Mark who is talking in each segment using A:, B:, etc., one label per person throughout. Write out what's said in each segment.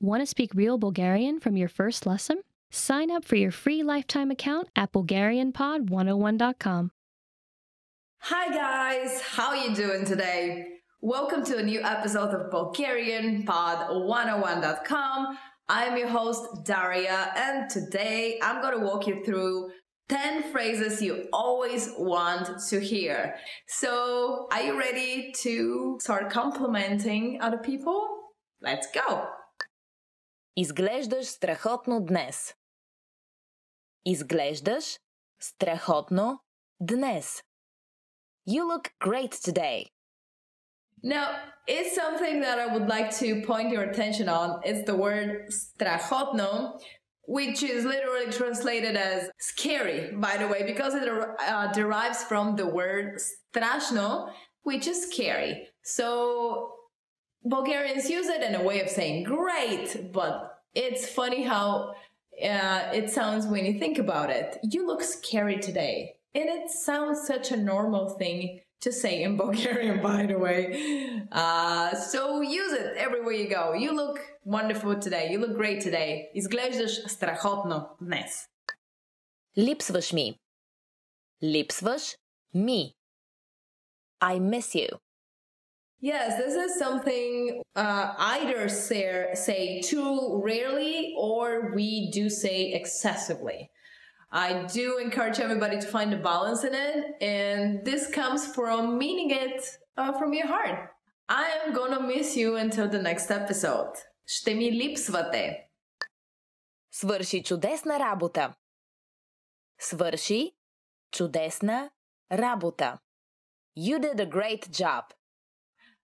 A: Want to speak real Bulgarian from your first lesson? Sign up for your free lifetime account at BulgarianPod101.com.
B: Hi guys, how are you doing today? Welcome to a new episode of BulgarianPod101.com. I'm your host Daria, and today I'm going to walk you through 10 phrases you always want to hear. So, are you ready to start complimenting other people? Let's go!
C: Изглеждаш страхотно днес. Изглеждаш страхотно днес. You look great today.
B: Now, it's something that I would like to point your attention on. It's the word strachotno, which is literally translated as scary, by the way, because it derives from the word strashno, which is scary. So Bulgarians use it in a way of saying great, but it's funny how it sounds when you think about it. You look scary today. And it sounds such a normal thing to say in Bulgarian, by the way. So use it everywhere you go. You look wonderful today. You look great today. Изглеждаш страхотно днес.
C: Липсваш ми. Липсваш ми. I miss you.
B: Yes, this is something either say too rarely or we do say excessively. I do encourage everybody to find a balance in it, and this comes from meaning it from your heart. I am gonna miss you until the next episode. Ще ми липсвате.
C: Свърши чудесна работа. Свърши чудесна работа. You did a great job.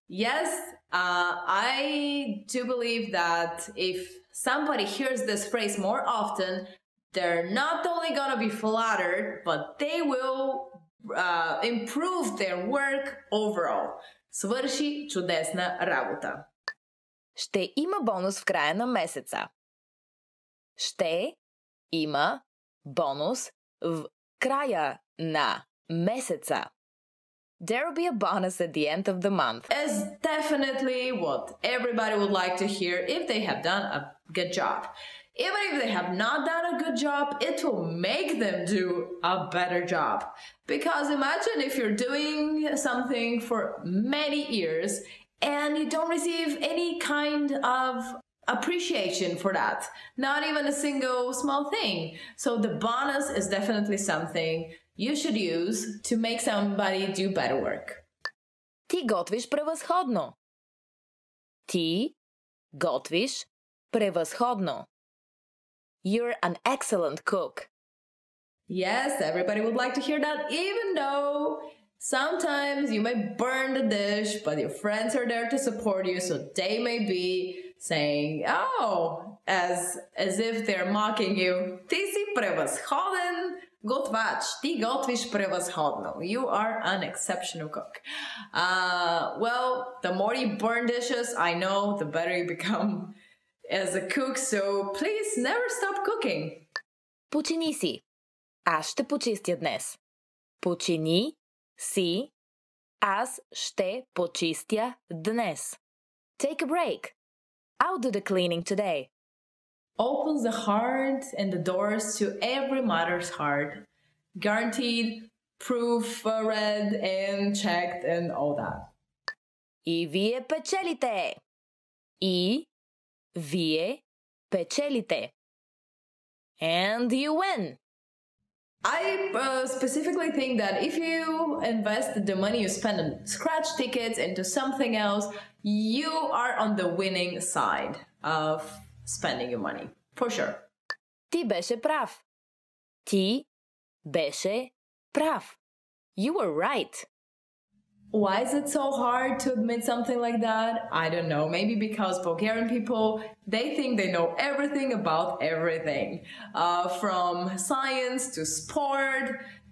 B: Yes, I do believe that if somebody hears this phrase more often, they're not only gonna be flattered, but they will improve their work overall. Свърши чудесна работа.
C: Ще има бонус в края на месеца. Ще има бонус в края на месеца. There will be a bonus at the end of the month.
B: Is definitely what everybody would like to hear if they have done a good job. Even if they have not done a good job, it will make them do a better job. Because imagine if you're doing something for many years and you don't receive any kind of appreciation for that. Not even a single small thing. So the bonus is definitely something you should use to make somebody do better work.
C: Ти готвиш превъзходно. Ти готвиш превъзходно. You're an excellent cook.
B: Yes, everybody would like to hear that, even though sometimes you may burn the dish, but your friends are there to support you, so they may be saying, oh, as if they're mocking you. Ти си превъзходен готвач. Ти готвиш превъзходно. You are an exceptional cook. Well, the more you burn dishes, I know, the better you become as a cook, so please never stop cooking.
C: Почини си. Аз ще почистя днес. Почини си. Аз ще почистя днес. Take a break. I'll do the cleaning today.
B: Opens the heart and the doors to every mother's heart. Guaranteed, proof read and checked and all that.
C: И вие печелите. И вие печелите. And you win.
B: I specifically think that if you invest the money you spend on scratch tickets into something else, you are on the winning side of spending your money. For sure.
C: Ти беше прав. Ти беше прав. You were right.
B: Why is it so hard to admit something like that? I don't know. Maybe because Bulgarian people, they think they know everything about everything. From science to sport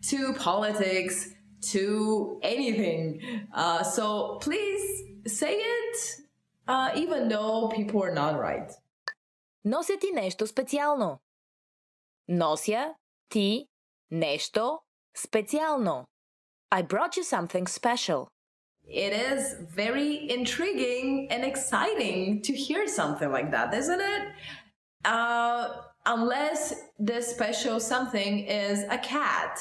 B: to politics to anything. So please say it, even though people are not right.
C: Нося ти нещо специално. Нося ти нещо специално. I brought you something special.
B: It is very intriguing and exciting to hear something like that, isn't it? Unless this special something is a cat,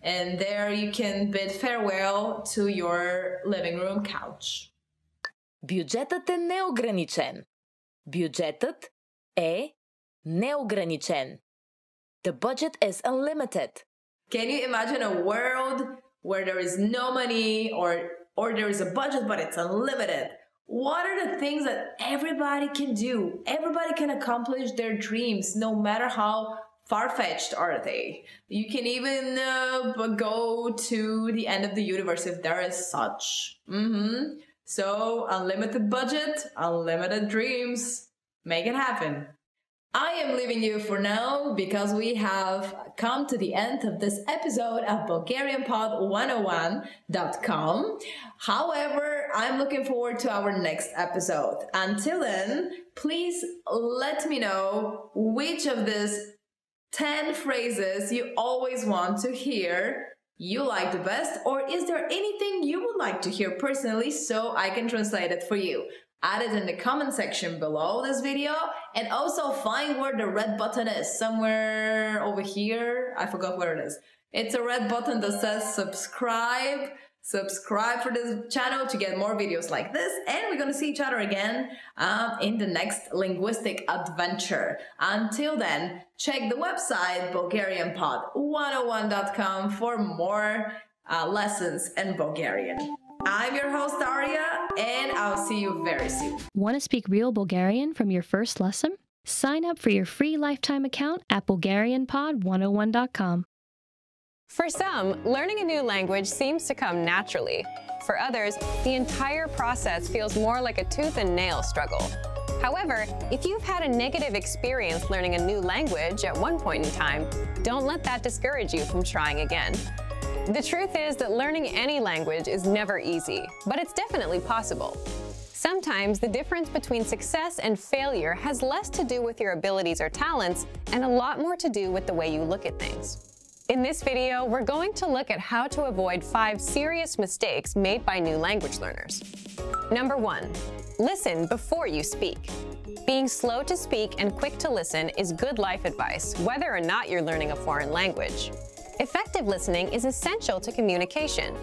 B: and there you can bid farewell to your living room couch.
C: Бюджетът е неограничен. Бюджетът е неограничен. The budget is unlimited.
B: Can you imagine a world where there is no money or there is a budget but it's unlimited? What are the things that everybody can do? Everybody can accomplish their dreams, no matter how far-fetched are they. You can even go to the end of the universe if there is such. So, unlimited budget, unlimited dreams. Make it happen. I am leaving you for now because we have come to the end of this episode of BulgarianPod101.com. However, I'm looking forward to our next episode. Until then, please let me know which of these 10 phrases you always want to hear you like the best, or is there anything you would like to hear personally so I can translate it for you? Add it in the comment section below this video, and also find where the red button is, somewhere over here. I forgot where it is. It's a red button that says subscribe. Subscribe for this channel to get more videos like this, and we're gonna see each other again in the next linguistic adventure. Until then, check the website BulgarianPod101.com for more lessons in Bulgarian. I'm your host, Daria, and I'll see you very soon.
A: Want to speak real Bulgarian from your first lesson? Sign up for your free lifetime account at BulgarianPod101.com.
D: For some, learning a new language seems to come naturally. For others, the entire process feels more like a tooth and nail struggle. However, if you've had a negative experience learning a new language at one point in time, don't let that discourage you from trying again. The truth is that learning any language is never easy, but it's definitely possible. Sometimes the difference between success and failure has less to do with your abilities or talents and a lot more to do with the way you look at things. In this video, we're going to look at how to avoid 5 serious mistakes made by new language learners. Number 1, listen before you speak. Being slow to speak and quick to listen is good life advice, whether or not you're learning a foreign language. Effective listening is essential to communication.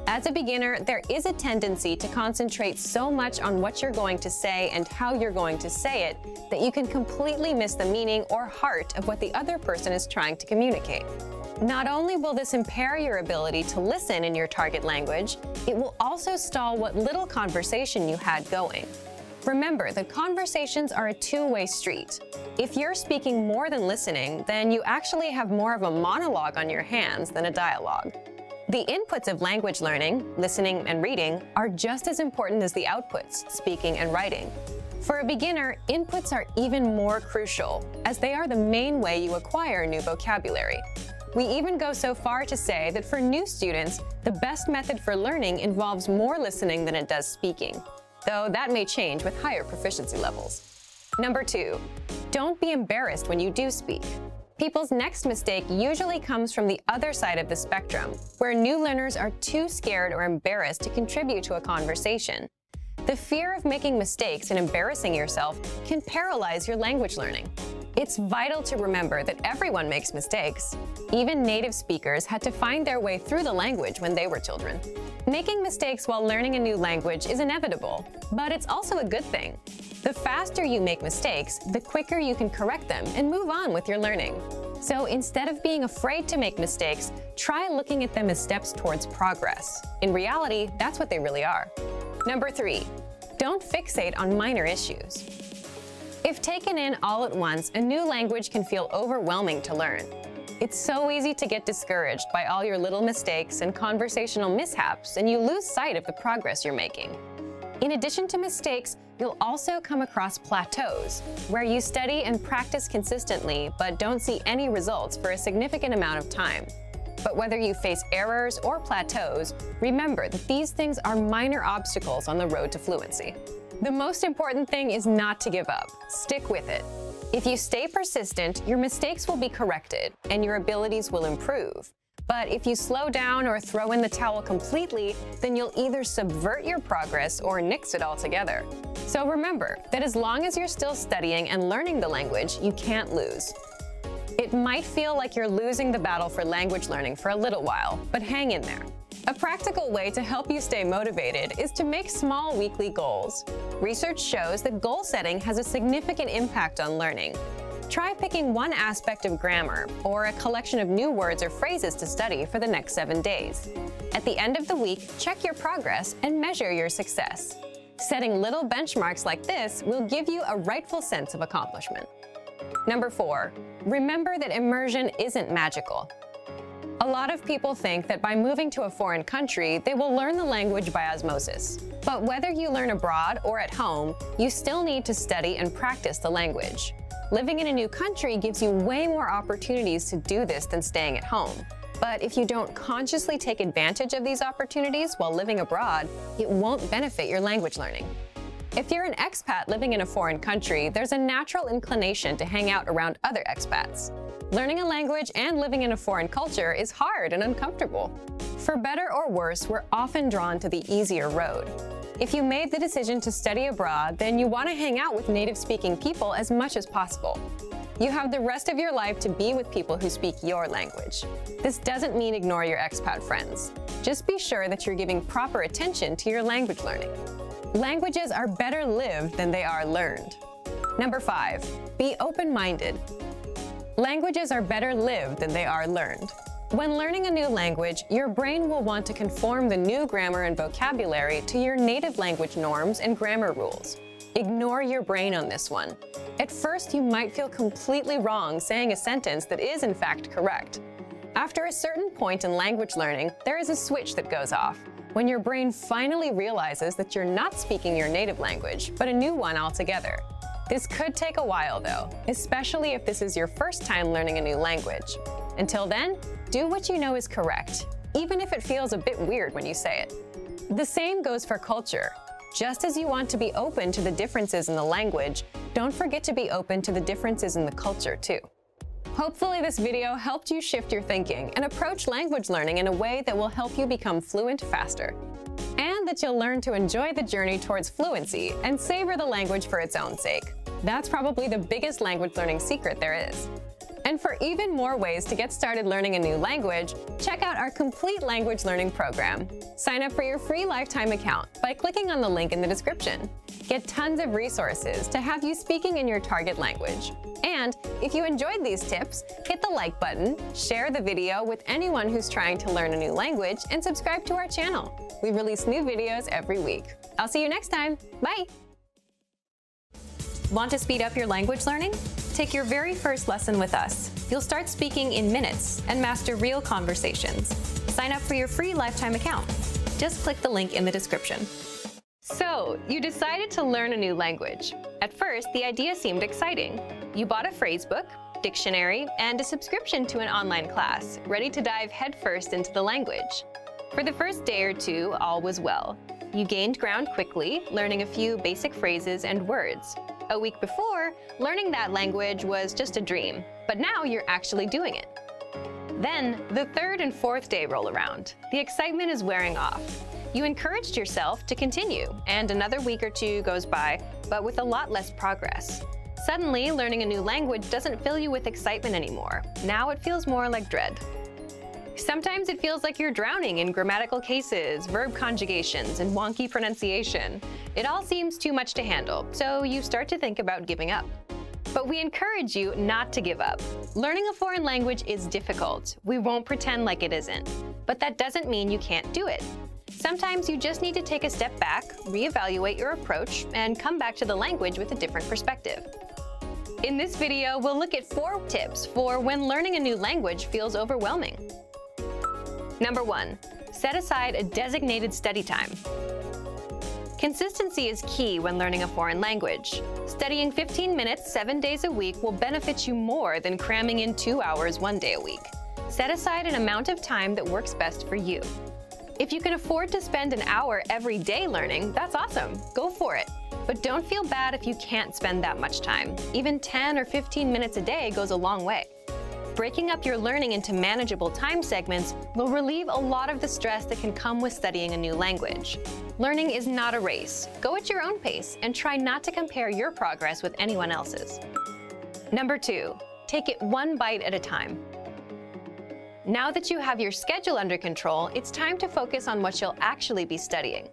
D: As a beginner, there is a tendency to concentrate so much on what you're going to say and how you're going to say it that you can completely miss the meaning or heart of what the other person is trying to communicate. Not only will this impair your ability to listen in your target language, it will also stall what little conversation you had going. Remember that conversations are a two-way street. If you're speaking more than listening, then you actually have more of a monologue on your hands than a dialogue. The inputs of language learning, listening and reading, are just as important as the outputs, speaking and writing. For a beginner, inputs are even more crucial, as they are the main way you acquire new vocabulary. We even go so far to say that for new students, the best method for learning involves more listening than it does speaking, though that may change with higher proficiency levels. Number 2, don't be embarrassed when you do speak. People's next mistake usually comes from the other side of the spectrum, where new learners are too scared or embarrassed to contribute to a conversation. The fear of making mistakes and embarrassing yourself can paralyze your language learning. It's vital to remember that everyone makes mistakes. Even native speakers had to find their way through the language when they were children. Making mistakes while learning a new language is inevitable, but it's also a good thing. The faster you make mistakes, the quicker you can correct them and move on with your learning. So instead of being afraid to make mistakes, try looking at them as steps towards progress. In reality, that's what they really are. Number 3, don't fixate on minor issues. If taken in all at once, a new language can feel overwhelming to learn. It's so easy to get discouraged by all your little mistakes and conversational mishaps, and you lose sight of the progress you're making. In addition to mistakes, you'll also come across plateaus, where you study and practice consistently but don't see any results for a significant amount of time. But whether you face errors or plateaus, remember that these things are minor obstacles on the road to fluency. The most important thing is not to give up. Stick with it. If you stay persistent, your mistakes will be corrected and your abilities will improve. But if you slow down or throw in the towel completely, then you'll either subvert your progress or nix it altogether. So remember that as long as you're still studying and learning the language, you can't lose. It might feel like you're losing the battle for language learning for a little while, but hang in there. A practical way to help you stay motivated is to make small weekly goals. Research shows that goal setting has a significant impact on learning. Try picking one aspect of grammar or a collection of new words or phrases to study for the next 7 days. At the end of the week, check your progress and measure your success. Setting little benchmarks like this will give you a rightful sense of accomplishment. Number 4, remember that immersion isn't magical. A lot of people think that by moving to a foreign country, they will learn the language by osmosis. But whether you learn abroad or at home, you still need to study and practice the language. Living in a new country gives you way more opportunities to do this than staying at home. But if you don't consciously take advantage of these opportunities while living abroad, it won't benefit your language learning. If you're an expat living in a foreign country, there's a natural inclination to hang out around other expats. Learning a language and living in a foreign culture is hard and uncomfortable. For better or worse, we're often drawn to the easier road. If you made the decision to study abroad, then you want to hang out with native-speaking people as much as possible. You have the rest of your life to be with people who speak your language. This doesn't mean ignore your expat friends. Just be sure that you're giving proper attention to your language learning. Languages are better lived than they are learned. Number 5, be open-minded. Languages are better lived than they are learned. When learning a new language, your brain will want to conform the new grammar and vocabulary to your native language norms and grammar rules. Ignore your brain on this one. At first, you might feel completely wrong saying a sentence that is in fact correct. After a certain point in language learning, there is a switch that goes off, when your brain finally realizes that you're not speaking your native language, but a new one altogether. This could take a while though, especially if this is your first time learning a new language. Until then, do what you know is correct, even if it feels a bit weird when you say it. The same goes for culture. Just as you want to be open to the differences in the language, don't forget to be open to the differences in the culture too. Hopefully this video helped you shift your thinking and approach language learning in a way that will help you become fluent faster. And that you'll learn to enjoy the journey towards fluency and savor the language for its own sake. That's probably the biggest language learning secret there is. And for even more ways to get started learning a new language, check out our complete language learning program. Sign up for your free lifetime account by clicking on the link in the description. Get tons of resources to have you speaking in your target language. And if you enjoyed these tips, hit the like button, share the video with anyone who's trying to learn a new language, and subscribe to our channel. We release new videos every week. I'll see you next time. Bye! Want to speed up your language learning? Take your very first lesson with us. You'll start speaking in minutes and master real conversations. Sign up for your free lifetime account. Just click the link in the description. So, you decided to learn a new language. At first, the idea seemed exciting. You bought a phrasebook, dictionary, and a subscription to an online class, ready to dive headfirst into the language. For the first day or two, all was well. You gained ground quickly, learning a few basic phrases and words. A week before, learning that language was just a dream, but now you're actually doing it. Then, the third and fourth day roll around. The excitement is wearing off. You encouraged yourself to continue, and another week or two goes by, but with a lot less progress. Suddenly, learning a new language doesn't fill you with excitement anymore. Now it feels more like dread. Sometimes it feels like you're drowning in grammatical cases, verb conjugations, and wonky pronunciation. It all seems too much to handle, so you start to think about giving up. But we encourage you not to give up. Learning a foreign language is difficult. We won't pretend like it isn't. But that doesn't mean you can't do it. Sometimes you just need to take a step back, reevaluate your approach, and come back to the language with a different perspective. In this video, we'll look at 4 tips for when learning a new language feels overwhelming. Number 1, set aside a designated study time. Consistency is key when learning a foreign language. Studying 15 minutes 7 days a week will benefit you more than cramming in 2 hours 1 day a week. Set aside an amount of time that works best for you. If you can afford to spend an hour every day learning, that's awesome. Go for it. But don't feel bad if you can't spend that much time. Even 10 or 15 minutes a day goes a long way. Breaking up your learning into manageable time segments will relieve a lot of the stress that can come with studying a new language. Learning is not a race. Go at your own pace and try not to compare your progress with anyone else's. Number 2, take it one bite at a time. Now that you have your schedule under control, it's time to focus on what you'll actually be studying.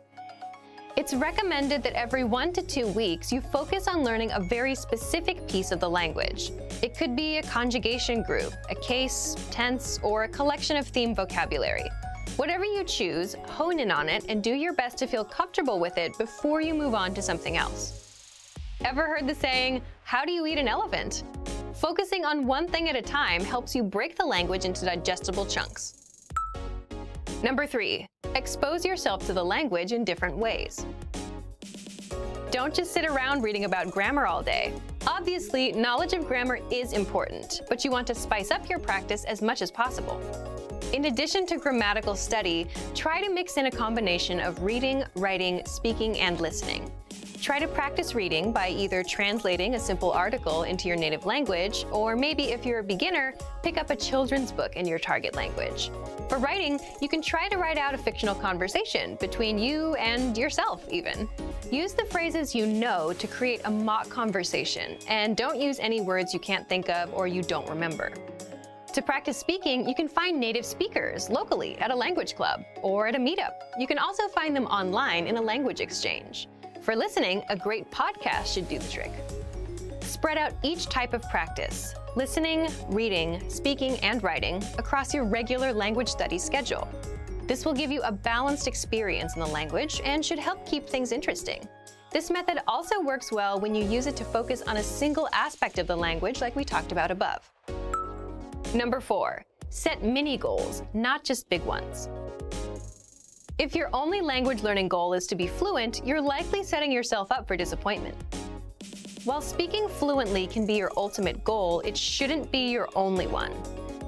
D: It's recommended that every 1 to 2 weeks you focus on learning a very specific piece of the language. It could be a conjugation group, a case, tense, or a collection of theme vocabulary. Whatever you choose, hone in on it and do your best to feel comfortable with it before you move on to something else. Ever heard the saying, "How do you eat an elephant?" Focusing on one thing at a time helps you break the language into digestible chunks. Number 3, expose yourself to the language in different ways. Don't just sit around reading about grammar all day. Obviously, knowledge of grammar is important, but you want to spice up your practice as much as possible. In addition to grammatical study, try to mix in a combination of reading, writing, speaking, and listening. Try to practice reading by either translating a simple article into your native language, or maybe if you're a beginner, pick up a children's book in your target language. For writing, you can try to write out a fictional conversation between you and yourself, even. Use the phrases you know to create a mock conversation, and don't use any words you can't think of or you don't remember. To practice speaking, you can find native speakers locally at a language club or at a meetup. You can also find them online in a language exchange. For listening, a great podcast should do the trick. Spread out each type of practice, listening, reading, speaking, and writing, across your regular language study schedule. This will give you a balanced experience in the language and should help keep things interesting. This method also works well when you use it to focus on a single aspect of the language like we talked about above. Number 4, set mini goals, not just big ones. If your only language learning goal is to be fluent, you're likely setting yourself up for disappointment. While speaking fluently can be your ultimate goal, it shouldn't be your only one.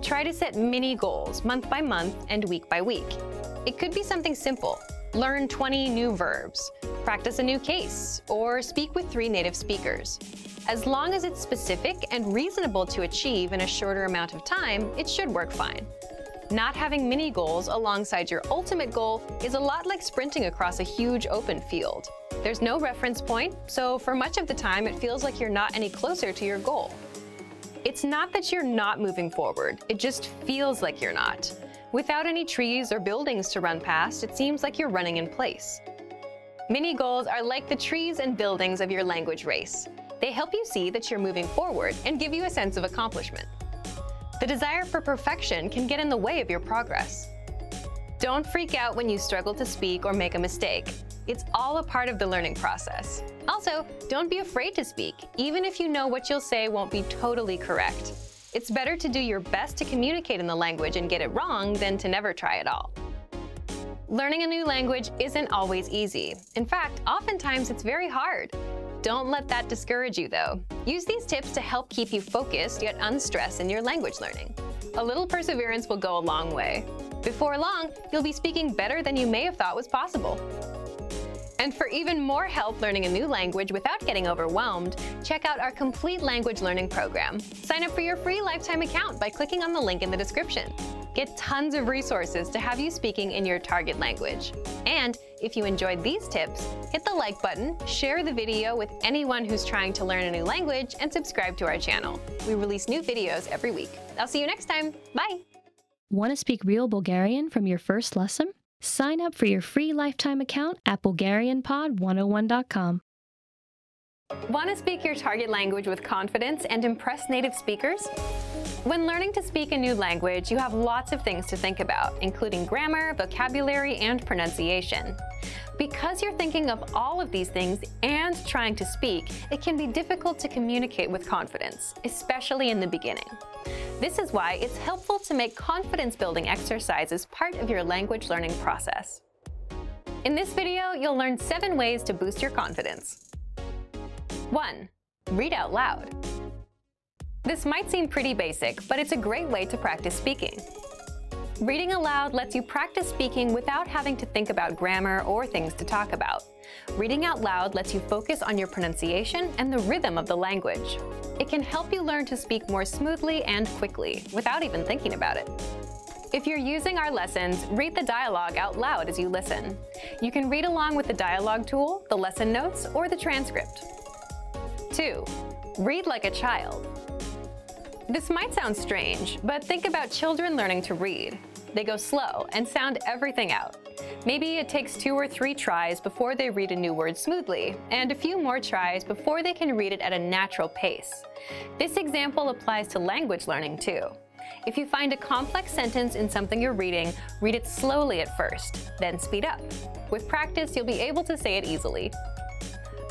D: Try to set mini goals month by month and week by week. It could be something simple. Learn 20 new verbs, practice a new case, or speak with 3 native speakers. As long as it's specific and reasonable to achieve in a shorter amount of time, it should work fine. Not having mini goals alongside your ultimate goal is a lot like sprinting across a huge open field. There's no reference point, so for much of the time it feels like you're not any closer to your goal. It's not that you're not moving forward, it just feels like you're not. Without any trees or buildings to run past, it seems like you're running in place. Mini goals are like the trees and buildings of your language race. They help you see that you're moving forward and give you a sense of accomplishment. The desire for perfection can get in the way of your progress. Don't freak out when you struggle to speak or make a mistake. It's all a part of the learning process. Also, don't be afraid to speak, even if you know what you'll say won't be totally correct. It's better to do your best to communicate in the language and get it wrong than to never try at all. Learning a new language isn't always easy. In fact, oftentimes it's very hard. Don't let that discourage you, though. Use these tips to help keep you focused yet unstressed in your language learning. A little perseverance will go a long way. Before long, you'll be speaking better than you may have thought was possible. And for even more help learning a new language without getting overwhelmed, check out our complete language learning program. Sign up for your free lifetime account by clicking on the link in the description. Get tons of resources to have you speaking in your target language. And if you enjoyed these tips, hit the like button, share the video with anyone who's trying to learn a new language, and subscribe to our channel. We release new videos every week. I'll see you next time. Bye!
A: Want to speak real Bulgarian from your first lesson? Sign up for your free lifetime account at BulgarianPod101.com.
D: Want to speak your target language with confidence and impress native speakers? When learning to speak a new language, you have lots of things to think about, including grammar, vocabulary, and pronunciation. Because you're thinking of all of these things and trying to speak, it can be difficult to communicate with confidence, especially in the beginning. This is why it's helpful to make confidence-building exercises part of your language learning process. In this video, you'll learn 7 ways to boost your confidence. 1. Read out loud. This might seem pretty basic, but it's a great way to practice speaking. Reading aloud lets you practice speaking without having to think about grammar or things to talk about. Reading out loud lets you focus on your pronunciation and the rhythm of the language. It can help you learn to speak more smoothly and quickly, without even thinking about it. If you're using our lessons, read the dialogue out loud as you listen. You can read along with the dialogue tool, the lesson notes, or the transcript. 2. Read like a child. This might sound strange, but think about children learning to read. They go slow and sound everything out. Maybe it takes 2 or 3 tries before they read a new word smoothly, and a few more tries before they can read it at a natural pace. This example applies to language learning too. If you find a complex sentence in something you're reading, read it slowly at first, then speed up. With practice, you'll be able to say it easily.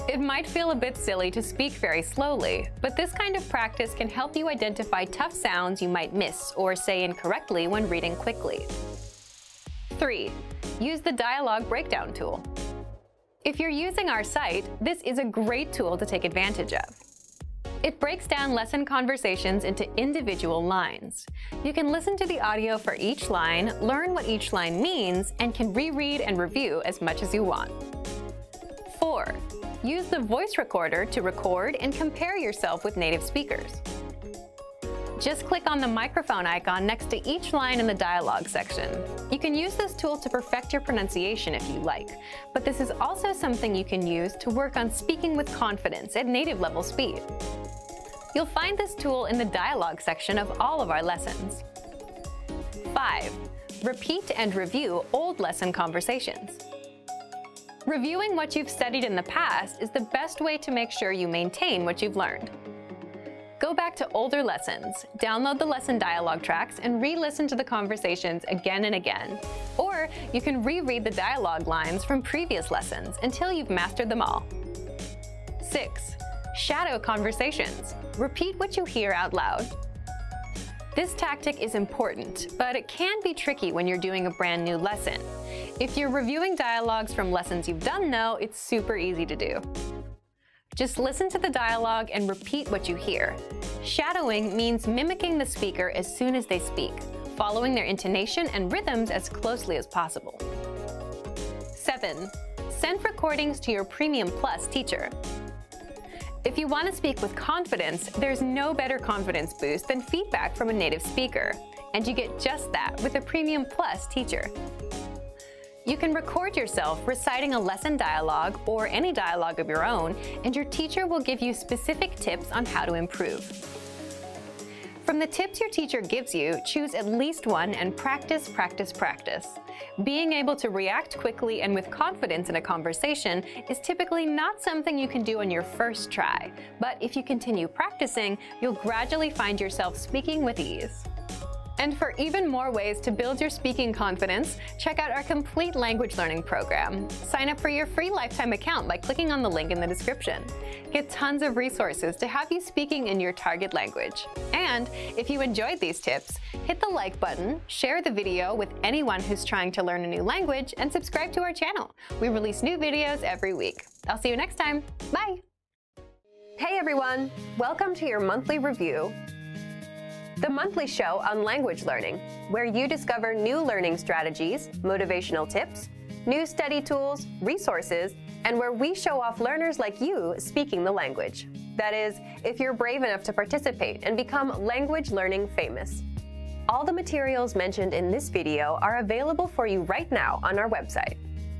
D: It might feel a bit silly to speak very slowly, but this kind of practice can help you identify tough sounds you might miss or say incorrectly when reading quickly. 3. Use the dialogue breakdown tool. If you're using our site, this is a great tool to take advantage of. It breaks down lesson conversations into individual lines. You can listen to the audio for each line, learn what each line means, and can reread and review as much as you want. 4. Use the voice recorder to record and compare yourself with native speakers. Just click on the microphone icon next to each line in the dialogue section. You can use this tool to perfect your pronunciation if you like, but this is also something you can use to work on speaking with confidence at native level speed. You'll find this tool in the dialogue section of all of our lessons. 5. Repeat and review old lesson conversations. Reviewing what you've studied in the past is the best way to make sure you maintain what you've learned. Go back to older lessons, download the lesson dialogue tracks, and re-listen to the conversations again and again. Or you can reread the dialogue lines from previous lessons until you've mastered them all. 6. Shadow conversations. Repeat what you hear out loud. This tactic is important, but it can be tricky when you're doing a brand new lesson. If you're reviewing dialogues from lessons you've done though, it's super easy to do. Just listen to the dialogue and repeat what you hear. Shadowing means mimicking the speaker as soon as they speak, following their intonation and rhythms as closely as possible. 7. Send recordings to your Premium Plus teacher. If you want to speak with confidence, there's no better confidence boost than feedback from a native speaker, and you get just that with a Premium Plus teacher. You can record yourself reciting a lesson dialogue or any dialogue of your own, and your teacher will give you specific tips on how to improve. From the tips your teacher gives you, choose at least one and practice, practice, practice. Being able to react quickly and with confidence in a conversation is typically not something you can do on your first try, but if you continue practicing, you'll gradually find yourself speaking with ease. And for even more ways to build your speaking confidence, check out our complete language learning program. Sign up for your free lifetime account by clicking on the link in the description. Get tons of resources to have you speaking in your target language. And if you enjoyed these tips, hit the like button, share the video with anyone who's trying to learn a new language, and subscribe to our channel. We release new videos every week. I'll see you next time. Bye! Hey everyone! Welcome to your monthly review, the monthly show on language learning, where you discover new learning strategies, motivational tips, new study tools, resources, and where we show off learners like you speaking the language. That is, if you're brave enough to participate and become language learning famous. All the materials mentioned in this video are available for you right now on our website.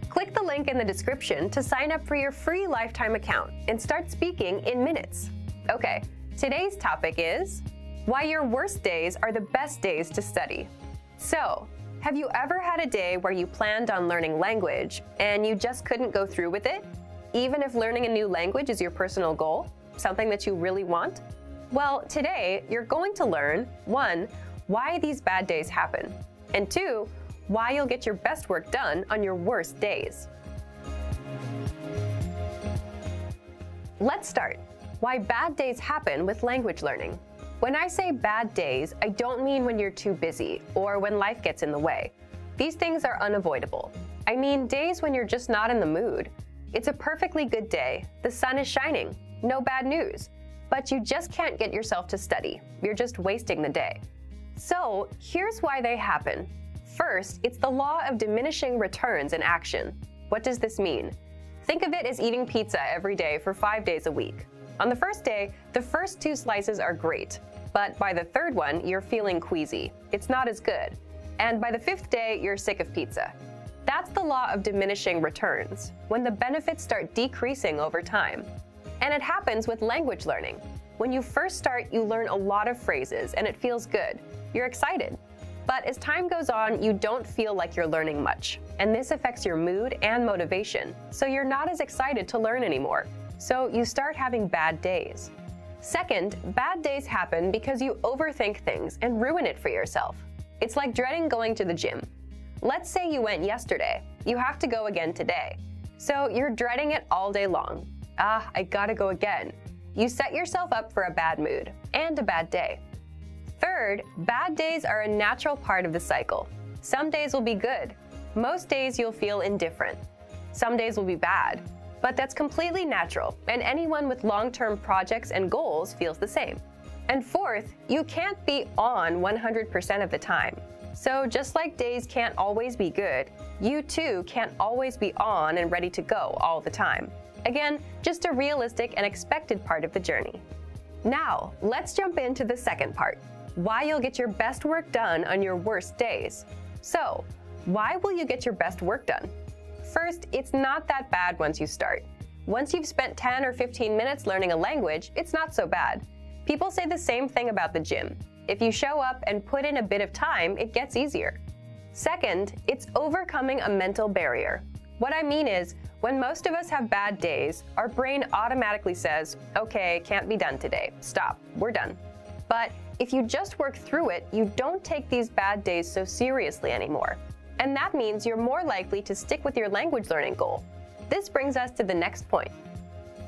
D: Click the link in the description to sign up for your free lifetime account and start speaking in minutes. Okay, today's topic is why your worst days are the best days to study. So, have you ever had a day where you planned on learning language and you just couldn't go through with it? Even if learning a new language is your personal goal, something that you really want? Well, today you're going to learn 1. Why these bad days happen, and 2. Why you'll get your best work done on your worst days. Let's start. Why bad days happen with language learning. When I say bad days, I don't mean when you're too busy or when life gets in the way. These things are unavoidable. I mean days when you're just not in the mood. It's a perfectly good day, the sun is shining, no bad news, but you just can't get yourself to study. You're just wasting the day. So here's why they happen. First, it's the law of diminishing returns in action. What does this mean? Think of it as eating pizza every day for 5 days a week. On the first day, the first 2 slices are great, but by the third one, you're feeling queasy. It's not as good. And by the 5th day, you're sick of pizza. That's the law of diminishing returns, when the benefits start decreasing over time. And it happens with language learning. When you first start, you learn a lot of phrases and it feels good. You're excited. But as time goes on, you don't feel like you're learning much. And this affects your mood and motivation, so you're not as excited to learn anymore. So you start having bad days. Second, bad days happen because you overthink things and ruin it for yourself. It's like dreading going to the gym. Let's say you went yesterday. You have to go again today. So you're dreading it all day long. I gotta go again. You set yourself up for a bad mood and a bad day. Third, bad days are a natural part of the cycle. Some days will be good. Most days you'll feel indifferent. Some days will be bad. But that's completely natural, and anyone with long-term projects and goals feels the same. And fourth, you can't be on 100% of the time. So just like days can't always be good, you too can't always be on and ready to go all the time. Again, just a realistic and expected part of the journey. Now, let's jump into the second part, why you'll get your best work done on your worst days. So, why will you get your best work done? First, it's not that bad once you start. Once you've spent 10 or 15 minutes learning a language, it's not so bad. People say the same thing about the gym. If you show up and put in a bit of time, it gets easier. Second, it's overcoming a mental barrier. What I mean is, when most of us have bad days, our brain automatically says, okay, can't be done today. Stop, we're done. But if you just work through it, you don't take these bad days so seriously anymore. And that means you're more likely to stick with your language learning goal. This brings us to the next point.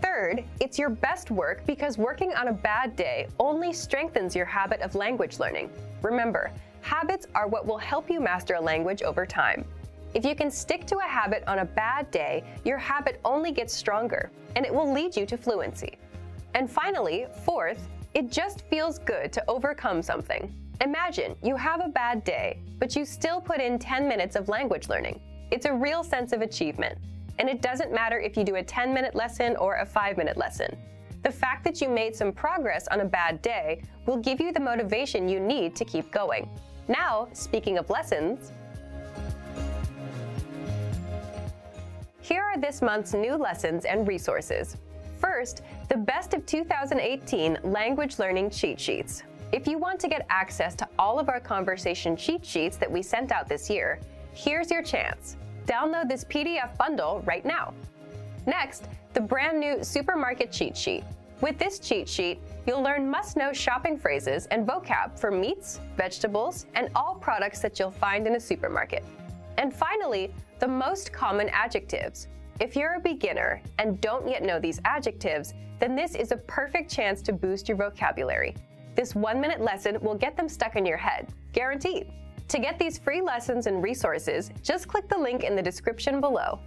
D: Third, it's your best work because working on a bad day only strengthens your habit of language learning. Remember, habits are what will help you master a language over time. If you can stick to a habit on a bad day, your habit only gets stronger, and it will lead you to fluency. And finally, fourth, it just feels good to overcome something. Imagine you have a bad day, but you still put in 10 minutes of language learning. It's a real sense of achievement. And it doesn't matter if you do a 10-minute lesson or a 5-minute lesson. The fact that you made some progress on a bad day will give you the motivation you need to keep going. Now, speaking of lessons, here are this month's new lessons and resources. First, the Best of 2018 Language Learning Cheat Sheets. If you want to get access to all of our conversation cheat sheets that we sent out this year, here's your chance. Download this PDF bundle right now. Next, the brand new Supermarket Cheat Sheet. With this cheat sheet, you'll learn must-know shopping phrases and vocab for meats, vegetables, and all products that you'll find in a supermarket. And finally, the most common adjectives. If you're a beginner and don't yet know these adjectives, then this is a perfect chance to boost your vocabulary. This 1-minute lesson will get them stuck in your head, guaranteed. To get these free lessons and resources, just click the link in the description below.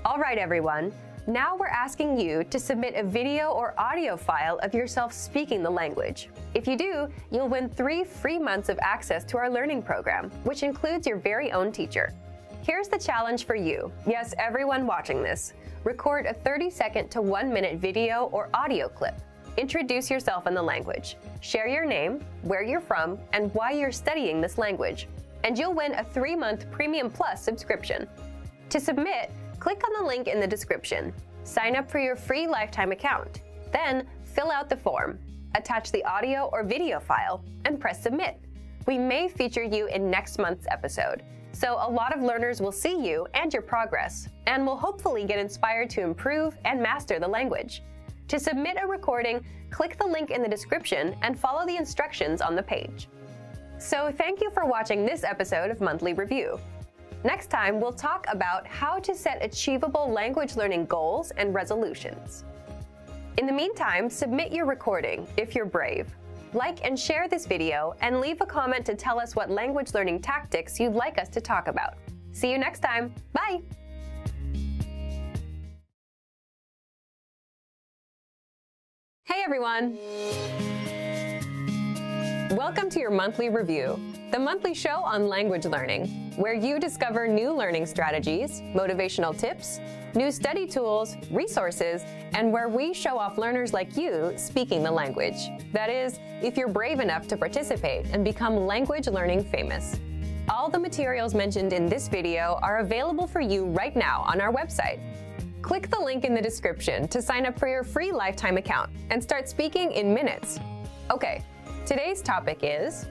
D: All right, everyone. Now we're asking you to submit a video or audio file of yourself speaking the language. If you do, you'll win 3 free months of access to our learning program, which includes your very own teacher. Here's the challenge for you. Yes, everyone watching this. Record a 30-second to 1-minute video or audio clip. Introduce yourself in the language. Share your name, where you're from, and why you're studying this language. And you'll win a 3-month Premium Plus subscription. To submit, click on the link in the description. Sign up for your free lifetime account. Then, fill out the form. Attach the audio or video file, and press submit. We may feature you in next month's episode. So a lot of learners will see you and your progress, and will hopefully get inspired to improve and master the language. To submit a recording, click the link in the description and follow the instructions on the page. So thank you for watching this episode of Monthly Review. Next time, we'll talk about how to set achievable language learning goals and resolutions. In the meantime, submit your recording if you're brave. Like and share this video, and leave a comment to tell us what language learning tactics you'd like us to talk about. See you next time. Bye! Hey everyone! Welcome to your monthly review, the monthly show on language learning, where you discover new learning strategies, motivational tips, new study tools, resources, and where we show off learners like you speaking the language. That is, if you're brave enough to participate and become language learning famous. All the materials mentioned in this video are available for you right now on our website. Click the link in the description to sign up for your free lifetime account and start speaking in minutes. Okay, today's topic is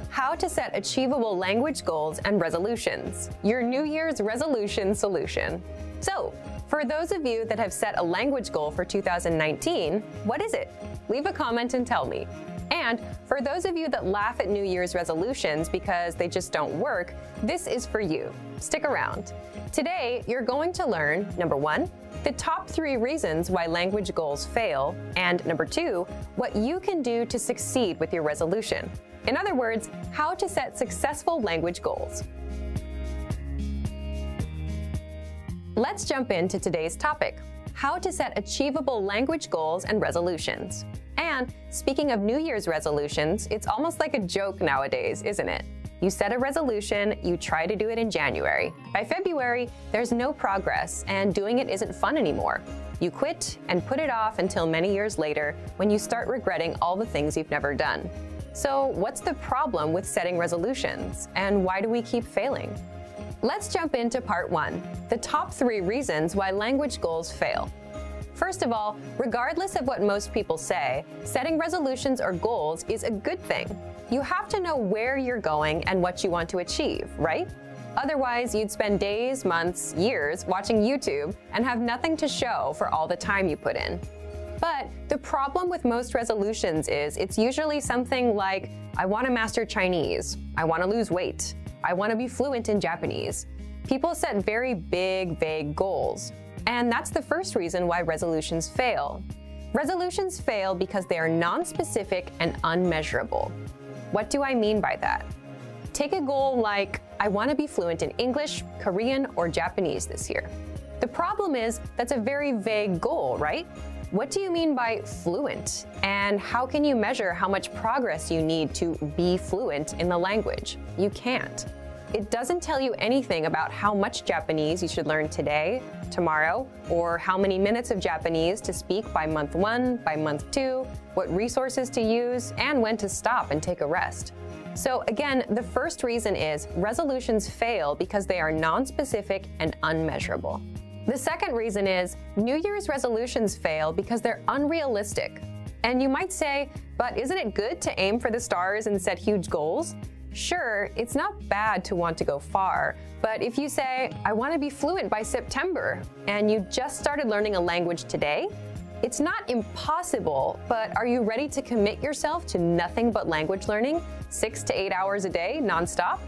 D: how to set achievable language goals and resolutions, your New Year's resolution solution. So, for those of you that have set a language goal for 2019, what is it? Leave a comment and tell me. And for those of you that laugh at New Year's resolutions because they just don't work, this is for you. Stick around. Today, you're going to learn, number 1, the top 3 reasons why language goals fail, and number 2, what you can do to succeed with your resolution. In other words, how to set successful language goals. Let's jump into today's topic, how to set achievable language goals and resolutions. And speaking of New Year's resolutions, it's almost like a joke nowadays, isn't it? You set a resolution, you try to do it in January. By February, there's no progress and doing it isn't fun anymore. You quit and put it off until many years later when you start regretting all the things you've never done. So what's the problem with setting resolutions and why do we keep failing? Let's jump into part 1, the top 3 reasons why language goals fail. First of all, regardless of what most people say, setting resolutions or goals is a good thing. You have to know where you're going and what you want to achieve, right? Otherwise, you'd spend days, months, years watching YouTube and have nothing to show for all the time you put in. But the problem with most resolutions is it's usually something like, I want to master Chinese, I want to lose weight, I want to be fluent in Japanese. People set very big, vague goals. And that's the first reason why resolutions fail. Resolutions fail because they are non-specific and unmeasurable. What do I mean by that? Take a goal like, I want to be fluent in English, Korean, or Japanese this year. The problem is that's a very vague goal, right? What do you mean by fluent? And how can you measure how much progress you need to be fluent in the language? You can't. It doesn't tell you anything about how much Japanese you should learn today, tomorrow, or how many minutes of Japanese to speak by month 1, by month 2, what resources to use, and when to stop and take a rest. So again, the first reason is resolutions fail because they are non-specific and unmeasurable. The second reason is New Year's resolutions fail because they're unrealistic. And you might say, but isn't it good to aim for the stars and set huge goals? Sure, it's not bad to want to go far, but if you say, I want to be fluent by September, and you just started learning a language today, it's not impossible, but are you ready to commit yourself to nothing but language learning, 6 to 8 hours a day, nonstop?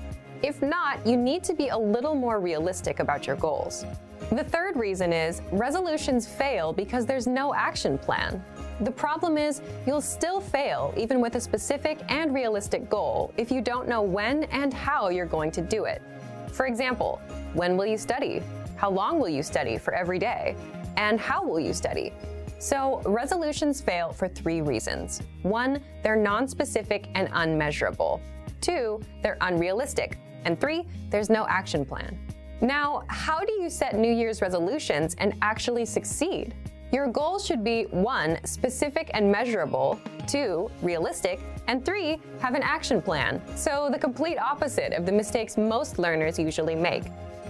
D: If not, you need to be a little more realistic about your goals. The third reason is resolutions fail because there's no action plan. The problem is you'll still fail even with a specific and realistic goal if you don't know when and how you're going to do it. For example, when will you study? How long will you study for every day? And how will you study? So resolutions fail for 3 reasons. 1, they're non-specific and unmeasurable. 2, they're unrealistic. And 3, there's no action plan. Now, how do you set New Year's resolutions and actually succeed? Your goals should be 1, specific and measurable, 2, realistic, and 3, have an action plan. So the complete opposite of the mistakes most learners usually make.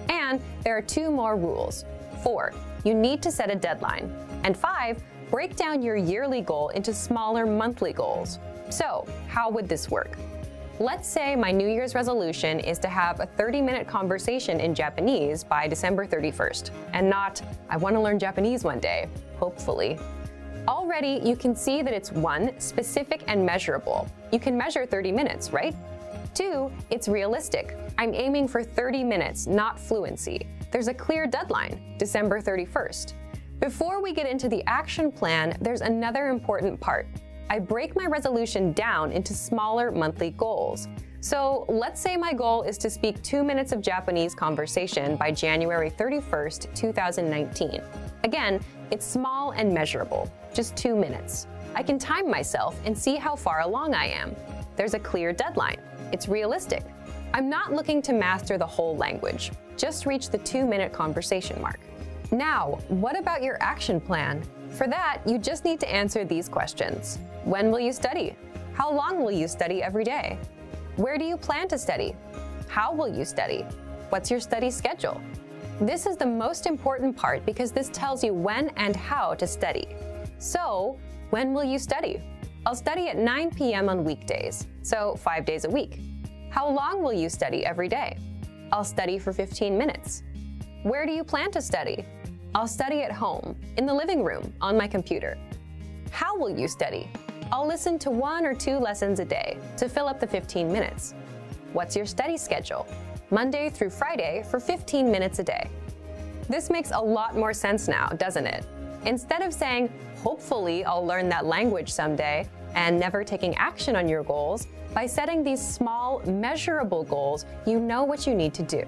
D: And there are 2 more rules. 4, you need to set a deadline. And 5, break down your yearly goal into smaller monthly goals. So how would this work? Let's say my New Year's resolution is to have a 30-minute conversation in Japanese by December 31st, and not, I want to learn Japanese one day, hopefully. Already, you can see that it's 1, specific and measurable. You can measure 30 minutes, right? 2, it's realistic. I'm aiming for 30 minutes, not fluency. There's a clear deadline, December 31st. Before we get into the action plan, there's another important part. I break my resolution down into smaller monthly goals. So let's say my goal is to speak 2 minutes of Japanese conversation by January 31st, 2019. Again, it's small and measurable, just 2 minutes. I can time myself and see how far along I am. There's a clear deadline. It's realistic. I'm not looking to master the whole language. Just reach the 2-minute conversation mark. Now, what about your action plan? For that, you just need to answer these questions. When will you study? How long will you study every day? Where do you plan to study? How will you study? What's your study schedule? This is the most important part because this tells you when and how to study. So, when will you study? I'll study at 9 p.m. on weekdays, so 5 days a week. How long will you study every day? I'll study for 15 minutes. Where do you plan to study? I'll study at home, in the living room, on my computer. How will you study? I'll listen to 1 or 2 lessons a day to fill up the 15 minutes. What's your study schedule? Monday through Friday for 15 minutes a day. This makes a lot more sense now, doesn't it? Instead of saying, hopefully I'll learn that language someday, and never taking action on your goals, by setting these small, measurable goals, you know what you need to do.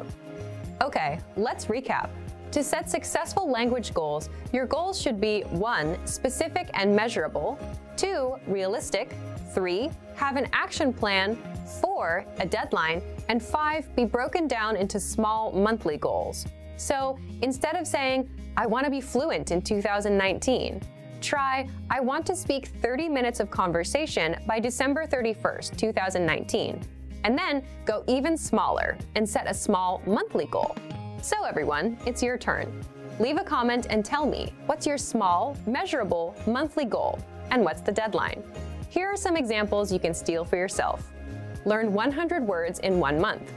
D: Okay, let's recap. To set successful language goals, your goals should be 1. Specific and measurable, 2. Realistic, 3. Have an action plan, 4. A deadline, and 5. Be broken down into small monthly goals. So instead of saying, I want to be fluent in 2019, try, I want to speak 30 minutes of conversation by December 31st, 2019. And then go even smaller and set a small monthly goal. So everyone, it's your turn. Leave a comment and tell me, what's your small, measurable, monthly goal? And what's the deadline? Here are some examples you can steal for yourself. Learn 100 words in 1 month.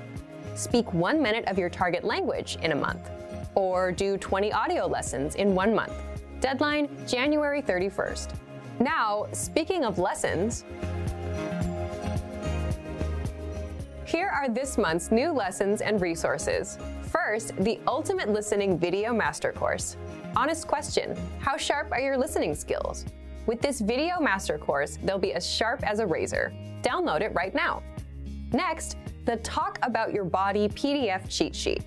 D: Speak 1 minute of your target language in a month. Or do 20 audio lessons in 1 month. Deadline, January 31st. Now, speaking of lessons, here are this month's new lessons and resources. First, the Ultimate Listening Video Master Course. Honest question, how sharp are your listening skills? With this video master course, they'll be as sharp as a razor. Download it right now. Next, the Talk About Your Body PDF cheat sheet.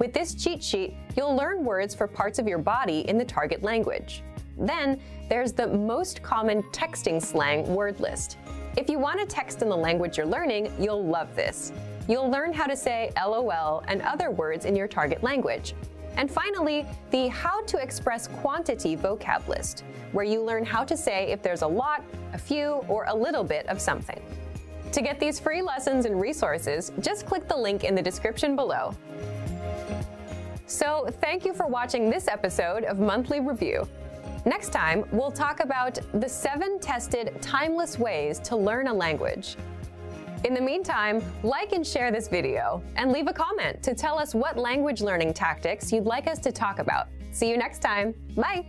D: With this cheat sheet, you'll learn words for parts of your body in the target language. Then, there's the most common texting slang word list. If you want to text in the language you're learning, you'll love this. You'll learn how to say LOL and other words in your target language. And finally, the How to Express Quantity vocab list, where you learn how to say if there's a lot, a few, or a little bit of something. To get these free lessons and resources, just click the link in the description below. So, thank you for watching this episode of Monthly Review. Next time, we'll talk about the 7 tested, timeless ways to learn a language. In the meantime, like and share this video, and leave a comment to tell us what language learning tactics you'd like us to talk about. See you next time. Bye!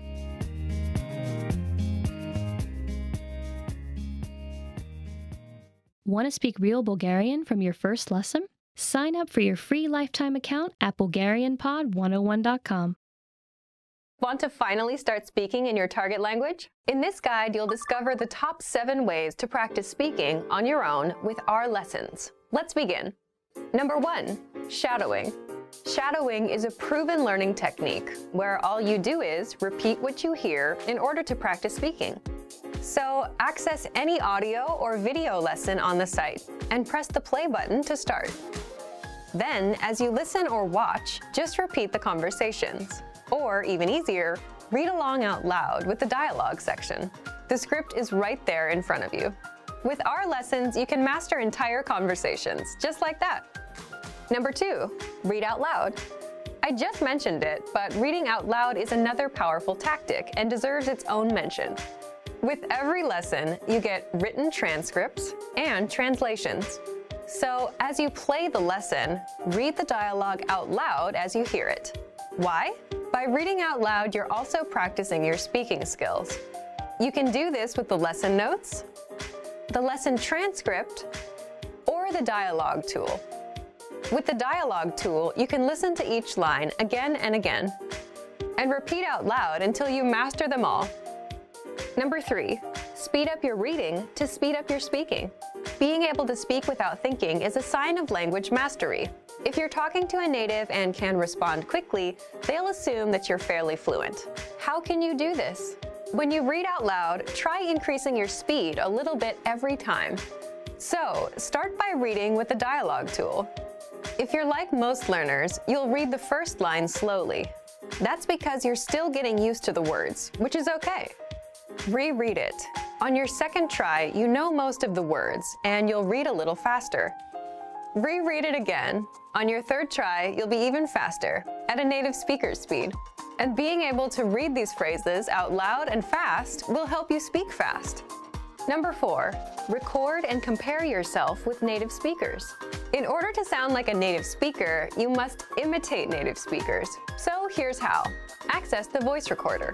A: Want to speak real Bulgarian from your first lesson? Sign up for your free lifetime account at BulgarianPod101.com.
D: Want to finally start speaking in your target language? In this guide, you'll discover the top 7 ways to practice speaking on your own with our lessons. Let's begin. Number 1, shadowing. Shadowing is a proven learning technique where all you do is repeat what you hear in order to practice speaking. So access any audio or video lesson on the site and press the play button to start. Then, as you listen or watch, just repeat the conversations. Or, even easier, read along out loud with the dialogue section. The script is right there in front of you. With our lessons, you can master entire conversations, just like that. Number 2, read out loud. I just mentioned it, but reading out loud is another powerful tactic and deserves its own mention. With every lesson, you get written transcripts and translations. So, as you play the lesson, read the dialogue out loud as you hear it. Why? By reading out loud, you're also practicing your speaking skills. You can do this with the lesson notes, the lesson transcript, or the dialogue tool. With the dialogue tool, you can listen to each line again and again, and repeat out loud until you master them all. Number 3, speed up your reading to speed up your speaking. Being able to speak without thinking is a sign of language mastery. If you're talking to a native and can respond quickly, they'll assume that you're fairly fluent. How can you do this? When you read out loud, try increasing your speed a little bit every time. So, start by reading with the dialogue tool. If you're like most learners, you'll read the first line slowly. That's because you're still getting used to the words, which is okay. Reread it. On your second try, you know most of the words, and you'll read a little faster. Reread it again. On your third try, you'll be even faster, at a native speaker's speed. And being able to read these phrases out loud and fast will help you speak fast. Number 4, record and compare yourself with native speakers. In order to sound like a native speaker, you must imitate native speakers. So here's how. Access the voice recorder,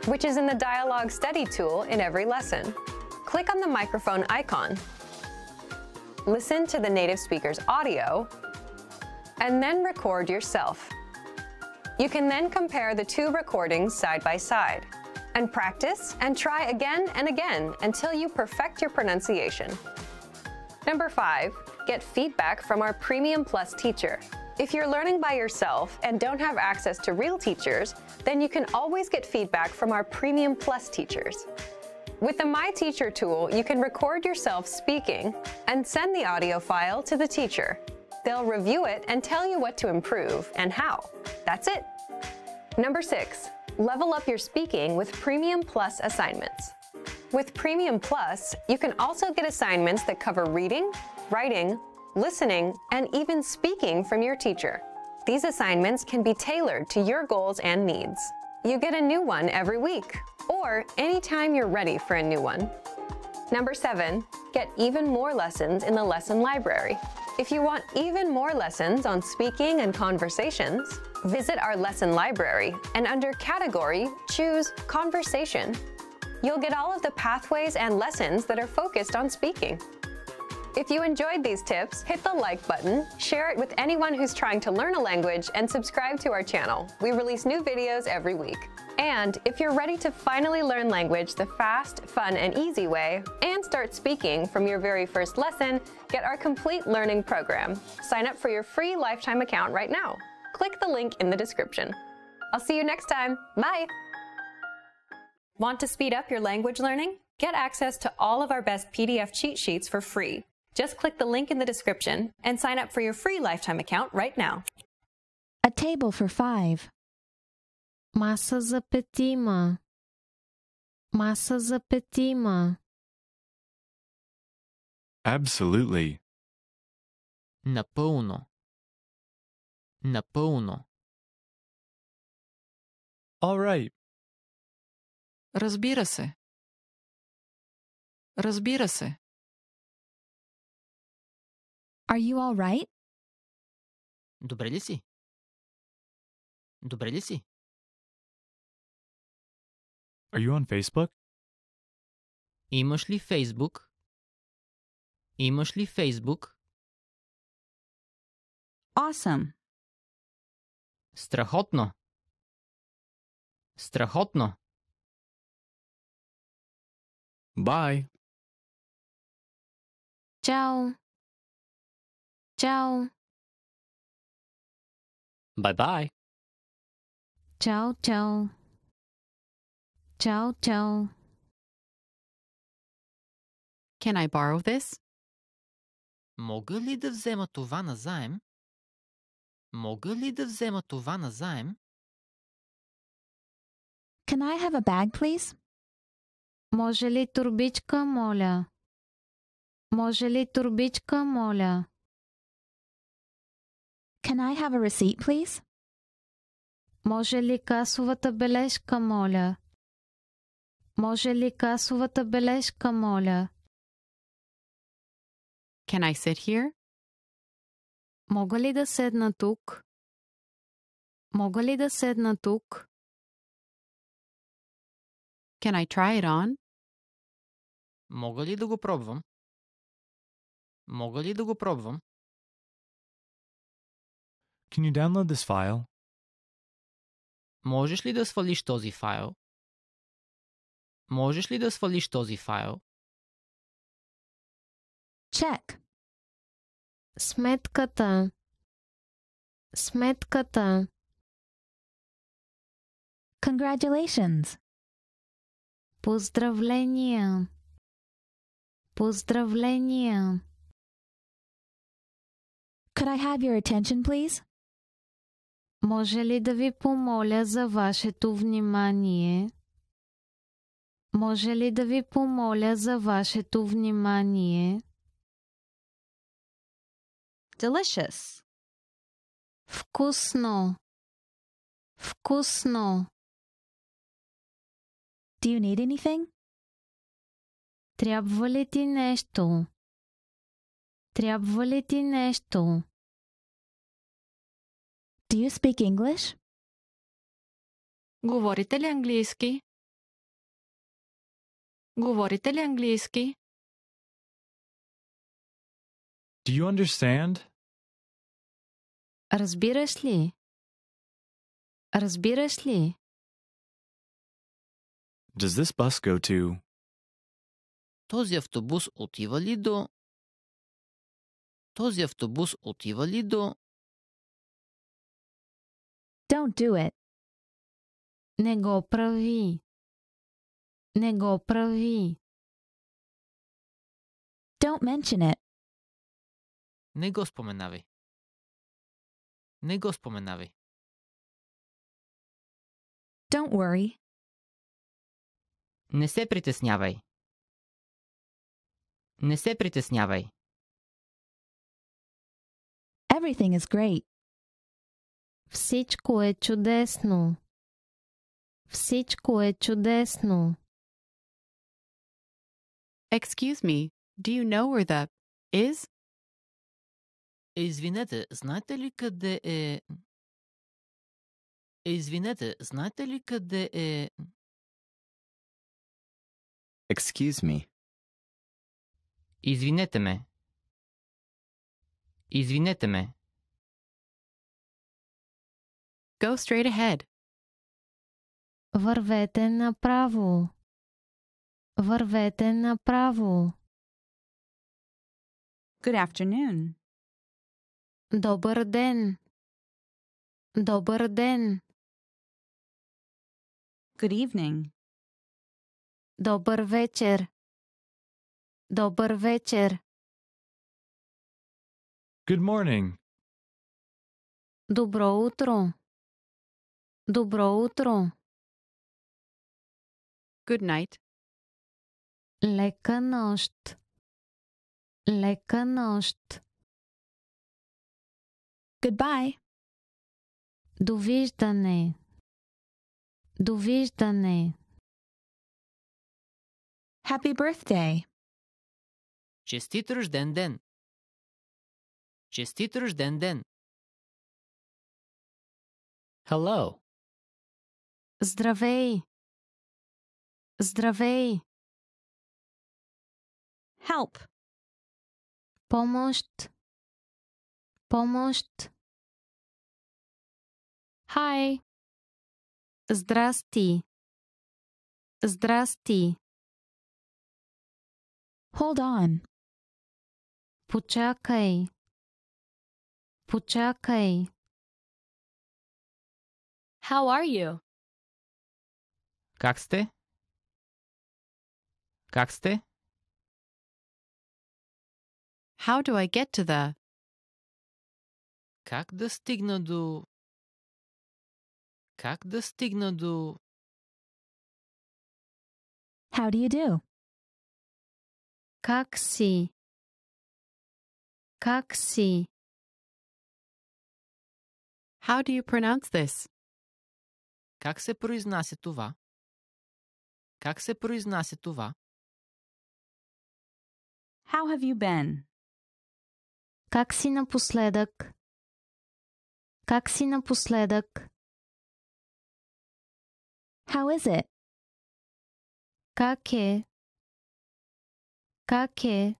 D: which is in the Dialogue Study tool in every lesson. Click on the microphone icon. Listen to the native speaker's audio, and then record yourself. You can then compare the two recordings side by side, and practice and try again and again until you perfect your pronunciation. Number 5, get feedback from our Premium Plus teacher. If you're learning by yourself and don't have access to real teachers, then you can always get feedback from our Premium Plus teachers. With the My Teacher tool, you can record yourself speaking and send the audio file to the teacher. They'll review it and tell you what to improve and how. That's it. Number 6, level up your speaking with Premium Plus assignments. With Premium Plus, you can also get assignments that cover reading, writing, listening, and even speaking from your teacher. These assignments can be tailored to your goals and needs. You get a new one every week, or anytime you're ready for a new one. Number 7, get even more lessons in the lesson library. If you want even more lessons on speaking and conversations, visit our lesson library and under Category, choose Conversation. You'll get all of the pathways and lessons that are focused on speaking. If you enjoyed these tips, hit the like button, share it with anyone who's trying to learn a language, and subscribe to our channel. We release new videos every week. And if you're ready to finally learn language the fast, fun, and easy way, and start speaking from your very first lesson, get our complete learning program. Sign up for your free lifetime account right now. Click the link in the description. I'll see you next time. Bye! Want to speed up your language learning? Get access to all of our best PDF cheat sheets for free. Just click the link in the description and sign up for your free lifetime account right now.
A: A table for 5. Masa za petima. Masa za petima.
E: Absolutely.
F: Напълно. Напълно.
E: All right.
F: Разбира се. Разбира се.
A: Are you all right?
F: Добре ли си? Добре ли си?
E: Are you on Facebook?
F: Имаш ли Фейсбук? Имаш ли Фейсбук?
A: Awesome.
F: Страхотно. Страхотно.
E: Bye.
A: Ciao. Ciao.
F: Bye-bye.
A: Ciao, ciao. Ciao, ciao.
G: Can I borrow this?
F: Мога ли да взема това назаем? Мога ли да взема това назаем?
A: Can I have a bag, please? Може ли турбичка, моля? Може ли турбичка, моля? Can I have a receipt, please? Може ли касовата бележка, моля? Може ли касовата бележка, моля?
G: Can I sit here?
A: Мога ли да седна тук? Мога ли да седна тук?
G: Can I try it on?
F: Мога ли да го пробвам? Мога ли да го пробвам?
E: Can you download this file?
F: Можеш ли да свалиш този файл? Можеш ли да свалиш този файл?
A: Check. Сметката. Сметката. Congratulations. Поздравления. Поздравления!
H: Could I have your attention, please?
A: Може ли да ви помоля за вашето внимание? Може ли да ви помоля за вашето внимание?
I: Delicious.
A: Вкусно! Вкусно!
H: Do you need anything?
A: Трябва ли ти нещо? Трябва ли ти нещо?
H: Do you speak English?
G: Говорите ли английски? Говорите ли английски?
E: Do you understand?
A: Разбираш ли? Разбираш ли?
E: Does this bus go to?
F: Този автобус отива ли до... Този автобус отива ли до...
H: Don't do it.
A: Не го прави. Не го прави.
H: Don't mention it.
F: Не го споменавай. Не го споменавай.
H: Don't worry.
F: Не се притеснявай. Не се притеснявай.
H: Everything is great.
A: Всичко е чудесно. Всичко е чудесно.
G: Excuse me, do you know where the is?
F: Извинете, знаете ли къде е... Извинете, знаете ли къде е...
J: Excuse me.
F: Извинете ме. Извинете ме.
G: Go straight ahead.
A: Вървете направо. Вървете направо.
I: Good afternoon.
A: Добър ден. Добър ден.
I: Good evening.
A: Добър вечер. Добър вечер.
E: Good morning.
A: Добро утро. Добро утро.
G: Good night.
A: Лека нощ. Лека нощ.
H: Goodbye.
A: Довиждане. Довиждане.
H: Happy birthday.
F: Честит рожден ден. Честит рожден ден. Hello.
A: Здравей. Здравей.
I: Help.
A: Помощ. Помощ. Хай. Здрасти. Здрасти.
H: Hold on.
A: Почакай. Почакай.
I: How are you?
F: Как сте? Как сте?
G: How do I get to the?
F: Как да стигна до... Как да стигна до...
H: How do you do?
A: Как си? Как си?
G: How do you pronounce this?
F: Как се произнася това? Как се произнася това?
I: How have you been?
A: Как си напоследък? Как си напоследък?
H: How is it?
A: Как е? Как е?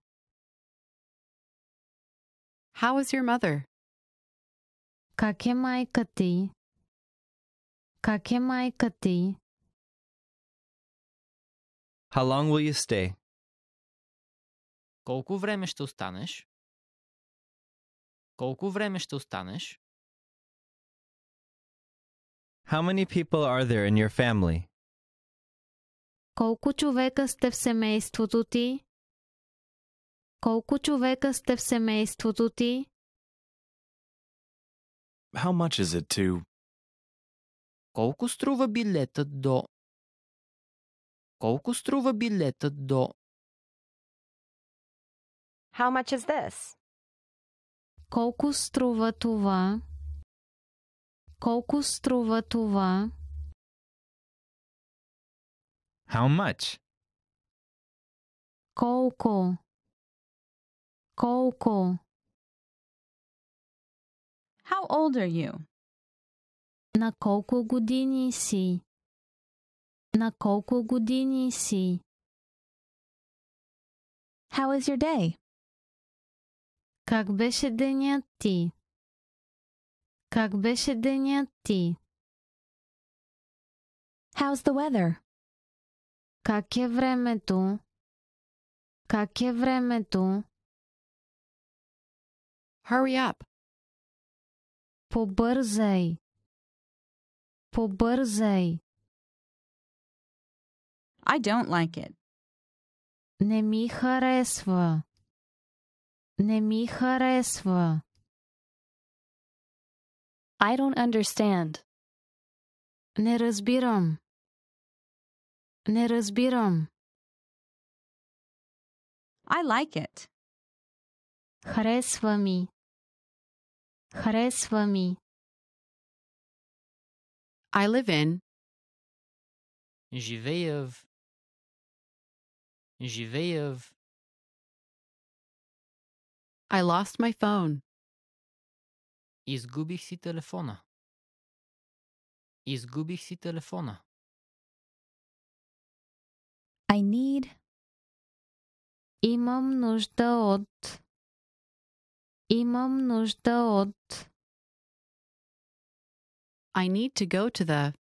G: How is your mother?
A: Как е майка ти? Как е майка ти?
J: How long will you stay?
F: Колко време ще останеш? Колко време ще останеш?
J: How many people are there in your family?
A: Колко човека сте в семейството ти? Колко човека сте в семейството ти?
E: How much is it to?
F: Колко струва билетът до... Колко струва билетът до...
D: How much is this?
A: Колко струва това? Колко струва това?
J: How much?
A: Колко? Колко?
I: How old are you?
A: На колко години си? На колко години си?
H: How is your day?
A: Как беше денят ти? Как беше денят ти?
H: How's the weather?
A: Как е времето? Как е времето?
G: Hurry up.
A: Побързай! Побързай!
I: I don't like it.
A: Не ми харесва. Не ми харесва.
I: I don't understand.
A: Не разбирам. Не разбирам.
I: I like it.
A: Харесва ми. Харесва ми.
G: I live in.
F: Живея в... Живея в...
G: I lost my phone.
F: Изгубих си телефона. Изгубих си телефона.
H: I need.
A: Имам нужда от. Имам нужда от.
G: I need to go to the.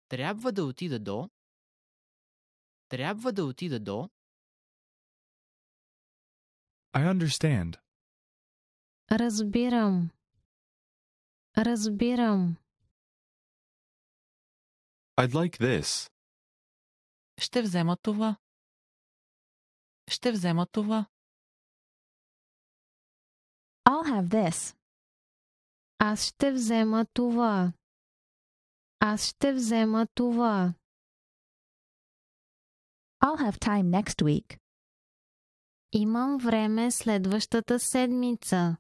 F: Трябва да отида до... Трябва да отида до...
E: I understand.
A: Разбирам. Разбирам.
E: I'd like this.
F: Ще взема това. Ще взема това.
H: I'll have this.
A: Аз ще взема това. Аз ще взема това.
H: I'll have time next week.
A: Имам време следващата седмица.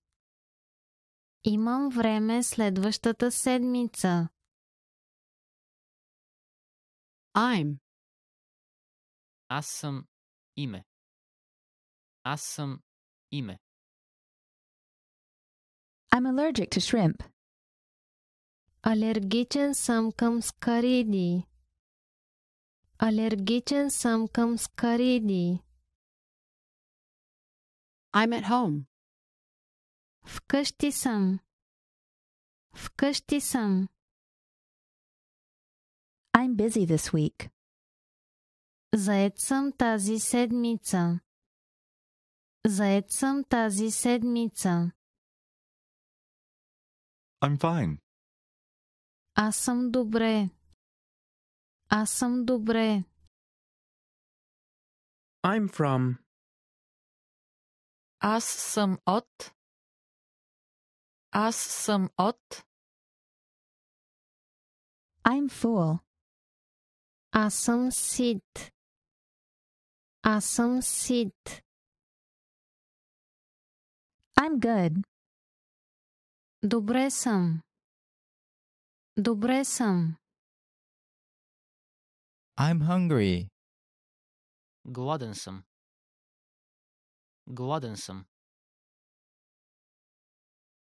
A: Имам време следващата седмица.
G: I'm.
F: Аз съм име. Аз съм име.
H: I'm allergic to shrimp.
A: Алергичен съм към скариди. Алергичен съм към скариди.
G: I'm at home.
A: Вкъщи съм. Вкъщи съм.
H: I'm busy this week.
A: Заед съм тази седмица. Заед съм тази седмица.
E: I'm fine.
A: Аз съм добре. Аз съм добре.
K: I'm from.
F: Аз съм от... Аз съм от...
H: I'm full.
A: Аз съм сит. Аз съм сит.
H: I'm good.
A: Добре съм. Добре съм.
J: I'm hungry.
F: Гладен съм. Гладен съм.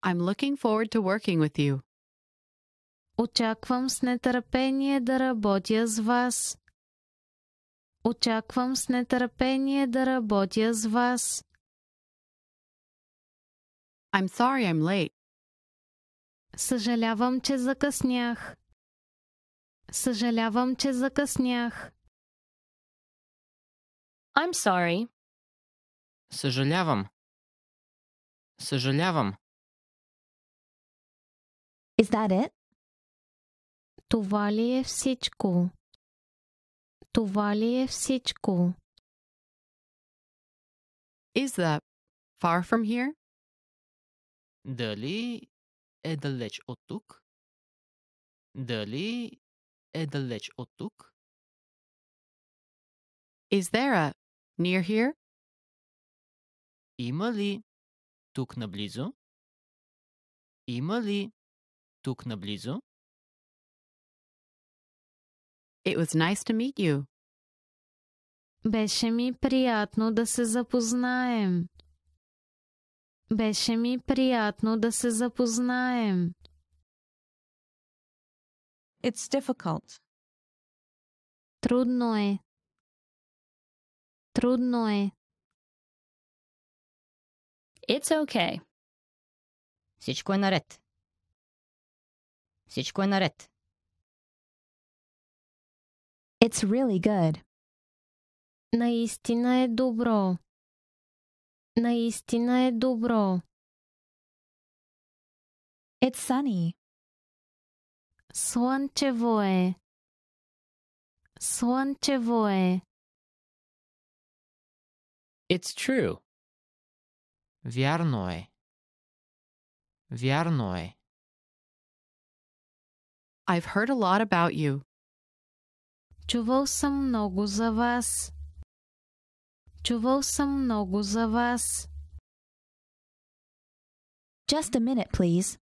G: I'm looking forward to working with you.
A: Очаквам с нетърпение да работя с вас. Очаквам с нетърпение да работя с вас.
G: I'm sorry I'm late.
A: Съжалявам, че закъснях. Съжалявам, че закъснях.
I: I'm sorry.
F: Съжалявам. Съжалявам.
H: Is that it?
A: Това ли е всичко? Това ли е всичко?
G: Is the far from here?
F: Дали е далеч от тук? Дали е далеч от тук?
G: Is there a near here?
F: Има ли тук наблизо? Има ли тук наблизо?
G: It was nice to meet you.
A: Беше ми приятно да се запознаем. Беше ми приятно да се запознаем.
I: It's difficult.
A: Трудно е. Трудно е.
K: It's okay. Всичко е наред. Всичко е наред.
H: It's really good.
A: Наистина е добро. Наистина е добро.
H: It's sunny.
A: Слънчево е. Слънчево е.
J: It's true.
F: Вярно е. Вярно е.
G: I've heard a lot about you.
A: Чувал съм много за вас. Чувал съм много за вас.
H: Just a minute, please.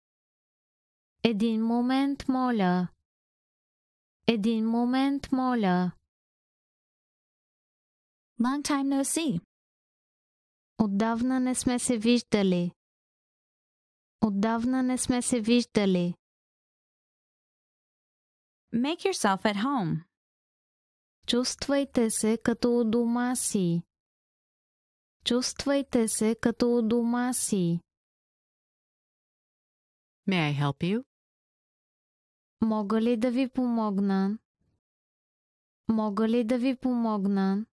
A: Един момент, моля. Един момент, моля.
H: Long time no see.
A: Отдавна не сме се виждали. Отдавна не сме се виждали.
I: Make yourself at home.
A: Чувствайте се като у дома си. Чувствайте се като у дома си.
G: May I help you?
A: Мога ли да ви помогна? Мога ли да ви помогна?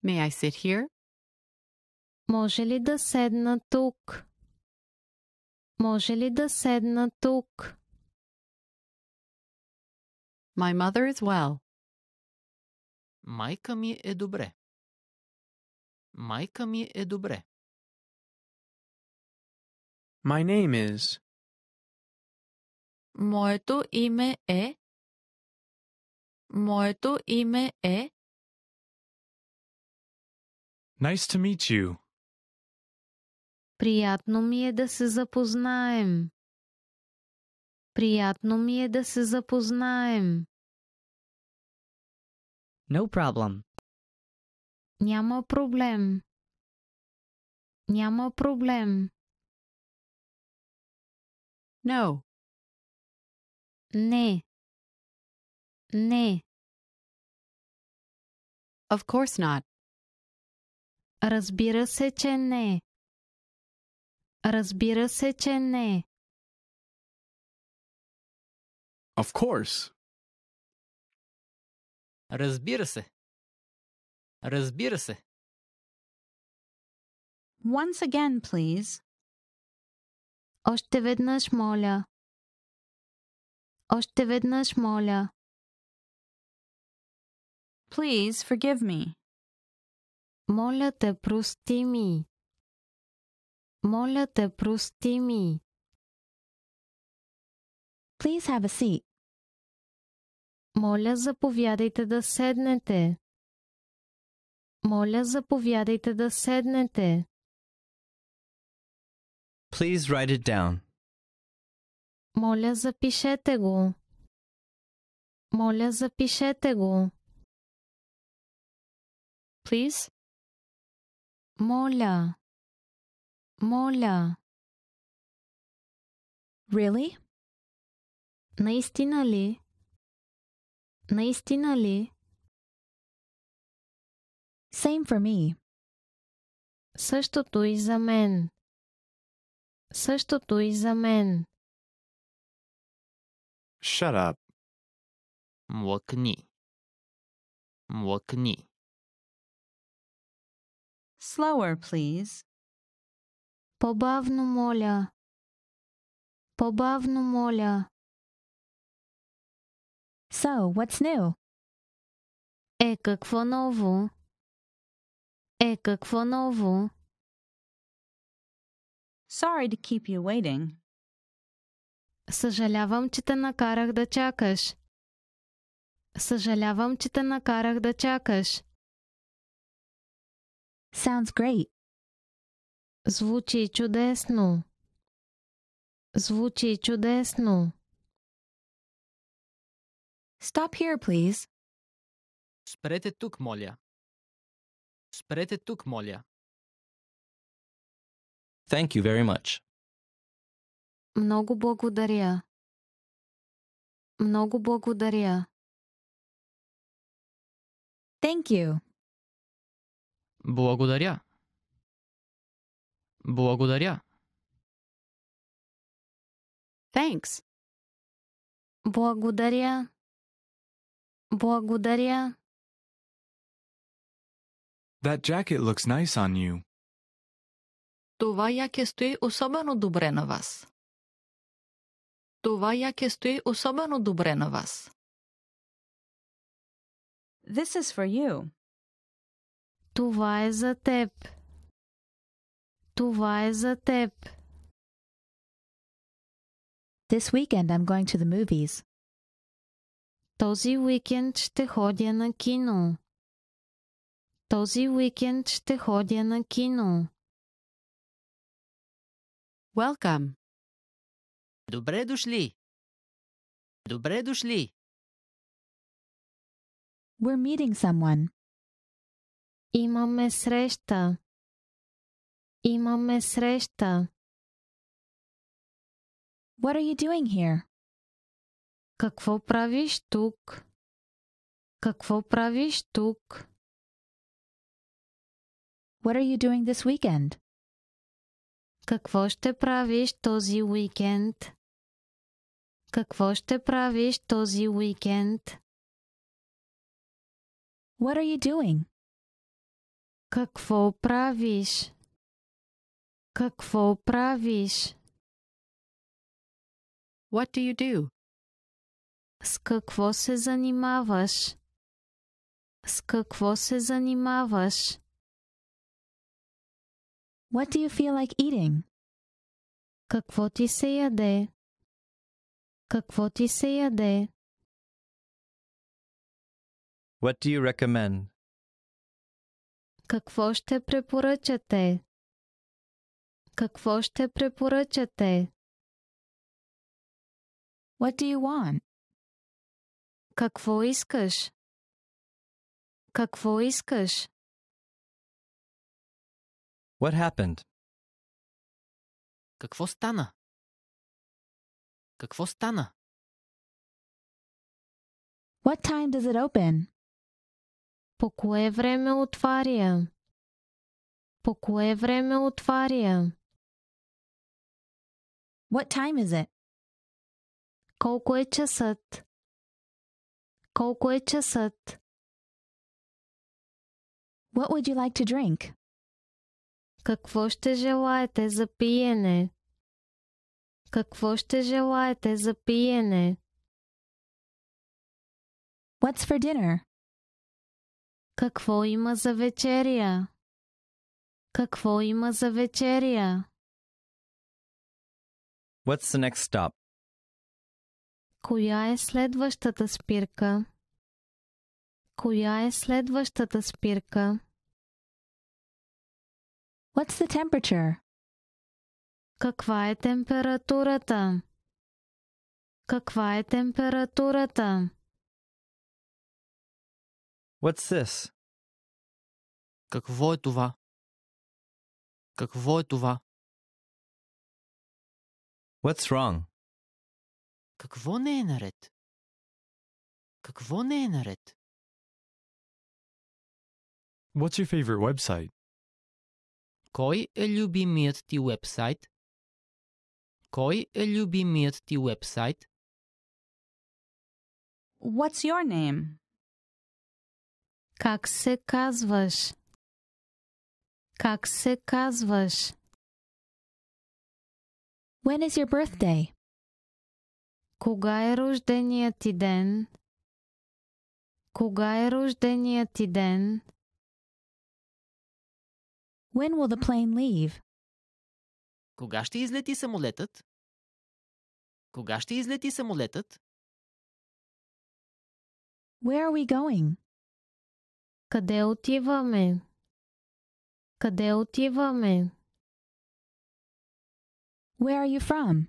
G: May I sit here?
A: Може ли да седна тук? Може ли да седна тук?
G: My mother is well.
F: Майка ми е добре. Майка ми е добре.
L: My name is.
A: Моето име е. Моето име е.
E: Nice to meet you.
A: Приятно ми е да се запознаем. Приятно ми е да се запознаем.
K: No problem.
A: Няма проблем. Няма проблем.
G: No.
A: Не. Не.
G: Of course not.
A: Разбира се, че не. Разбира се, че не.
L: Of course.
F: Разбира се. Разбира се.
I: Once again, please.
A: Още веднъж, моля. Още веднъж, моля.
I: Please forgive me.
A: Моля те, прости ми. Моля те, прости ми.
H: Please have a seat.
A: Моля, заповядайте да седнете. Моля, заповядайте да седнете.
M: Please write it down.
A: Моля, запишете го. Моля, запишете го.
I: Please?
A: Моля. Моля.
H: Really?
A: Наистина ли? Наистина ли?
H: Same for me.
A: Същото и за мен. Същото и за мен.
E: Shut up.
F: Млъкни. Млъкни.
I: Slower, please.
A: По-бавно, моля. По-бавно, моля.
H: So, what's new?
A: Какво ново? Какво ново?
I: Sorry to keep you waiting.
A: Съжалявам, че те накарах да чакаш. Съжалявам, че те накарах да чакаш.
H: Sounds great.
A: Звучи чудесно. Звучи чудесно.
H: Stop here, please.
F: Спрете тук, моля. Спрете тук, моля.
M: Thank you very much.
A: Много благодаря. Много благодаря.
H: Thank you.
F: Благодаря. Благодаря.
G: Thanks.
A: Благодаря. Благодаря.
E: That jacket looks nice on you.
N: Това яке стои особено добре на вас. Това яке стои особено добре на вас.
I: This is for you.
A: Това е за теб. Това е за теб.
H: This weekend I'm going to the movies.
A: Този уикенд ще ходя на кино. Този уикенд ще ходя на кино.
G: Welcome.
F: Добре дошли. Добре дошли.
H: We're meeting someone.
A: Имаме среща. Имаме среща.
H: What are you doing here?
A: Какво правиш тук? Какво правиш тук?
H: What are you doing this weekend?
A: Какво ще правиш този уикенд? Какво ще правиш този уикенд?
H: What are you doing?
A: Какво правиш? Какво правиш?
G: What do you do?
A: С какво се занимаваш? С какво се занимаваш?
H: What do you feel like eating?
A: Какво ти се яде? Какво ти се яде?
M: What do you recommend?
A: Какво ще препоръчате? Какво ще препоръчате?
H: What do you want?
A: Какво искаш? Какво искаш?
M: What happened?
F: Какво стана? Какво стана?
H: What time does it open?
A: По кое време отваря? По кое време отваря?
H: What time is it?
A: Колко е часът? Колко е часът?
H: What would you like to drink?
A: Какво ще желаете за пиене? Какво ще желаете за пиене?
H: What's for dinner?
A: Какво има за вечеря? Какво има за вечеря?
M: What's the next stop?
A: Коя е следващата спирка? Коя е следващата спирка?
H: What's the temperature?
A: Каква е температурата? Каква е температурата?
M: What's this?
F: Какво е това? Какво е това?
M: What's wrong?
F: Какво не е наред? Какво не е наред?
E: What's your favorite website?
F: Кой е любимият ти уебсайт? Кой е любимият ти уебсайт?
I: What's your name?
A: Как се казваш? Как се казваш?
H: When is your birthday?
A: Кога е рожденият ти ден? Кога е рожденият ти ден?
H: When will the plane leave?
F: Кога ще излети самолетът? Кога ще излети самолетът?
H: Where are we going?
A: Къде отиваме? Къде отиваме?
H: Where are you from?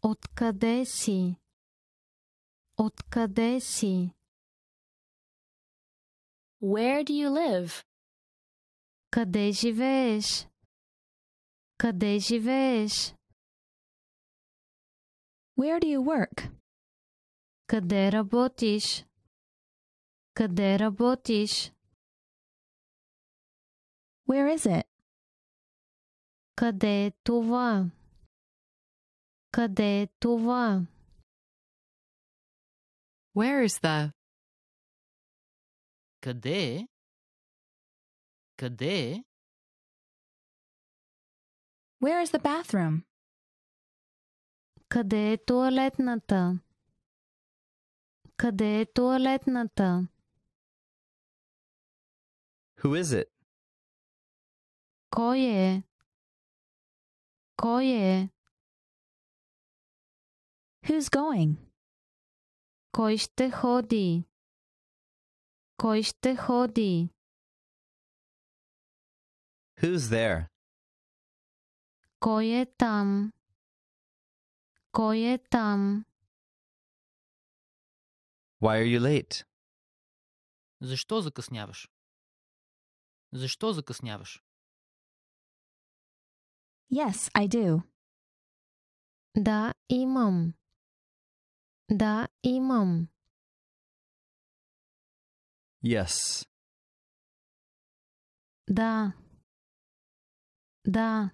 A: Откъде си? Откъде си?
O: Where do you live?
A: Къде живееш? Къде живееш?
H: Where do you work?
A: Къде работиш? Къде работиш?
H: Where is it?
A: Къде е това? Къде е това?
G: Where is the?
F: Къде е? Къде е?
H: Where is the bathroom?
A: Къде е тоалетната? Къде е тоалетната?
M: Who is it?
A: Кой е? Кой е?
H: Who's going?
A: Кой ще ходи? Кой ще ходи?
M: Who's there?
A: Кой е там? Кой е там?
M: Why are you late?
F: Защо закъсняваш? Защо закъсняваш?
H: Yes, I do.
A: Да, имам. Да, имам.
M: Yes.
A: Да. Да.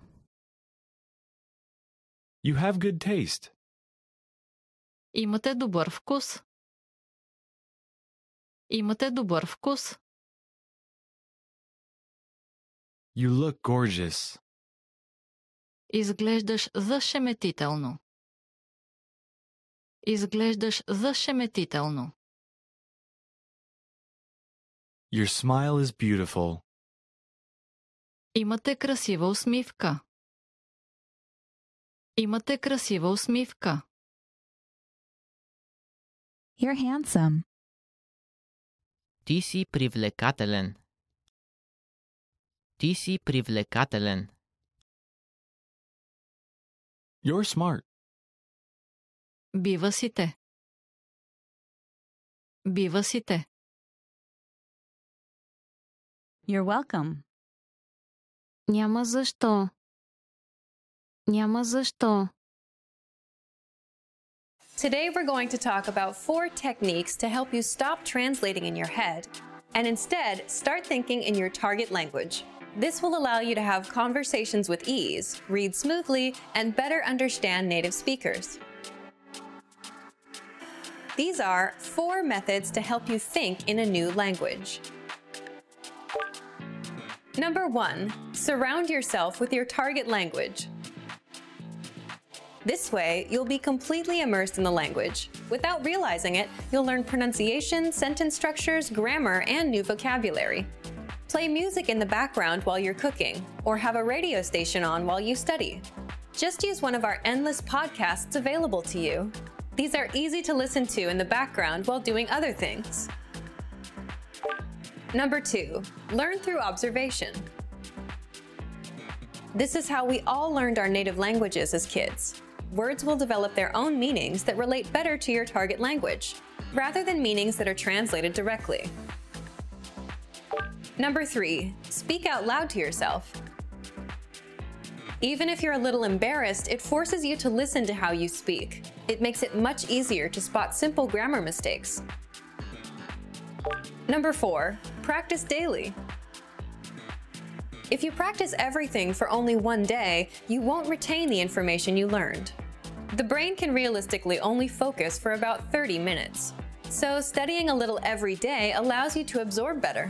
E: You have good taste.
N: Имате добър вкус. Имате добър вкус.
E: You look gorgeous.
N: Изглеждаш зашеметително. Изглеждаш зашеметително.
E: Your smile is beautiful.
N: Имате красива усмивка. Имате красива усмивка.
H: You're handsome.
F: Ти си привлекателен. Ти си привлекателен.
E: You're smart.
N: Бива си те. Бива си те.
I: You're welcome.
A: Няма защо. Няма защо.
D: Today we're going to talk about 4 techniques to help you stop translating in your head and instead start thinking in your target language. This will allow you to have conversations with ease, read smoothly, and better understand native speakers. These are 4 methods to help you think in a new language. Number 1, surround yourself with your target language. This way, you'll be completely immersed in the language. Without realizing it, you'll learn pronunciation, sentence structures, grammar, and new vocabulary. Play music in the background while you're cooking, or have a radio station on while you study. Just use one of our endless podcasts available to you. These are easy to listen to in the background while doing other things. Number 2, learn through observation. This is how we all learned our native languages as kids. Words will develop their own meanings that relate better to your target language, rather than meanings that are translated directly. Number 3, speak out loud to yourself. Even if you're a little embarrassed, it forces you to listen to how you speak. It makes it much easier to spot simple grammar mistakes. Number 4, practice daily. If you practice everything for only one day, you won't retain the information you learned. The brain can realistically only focus for about 30 minutes. So studying a little every day allows you to absorb better.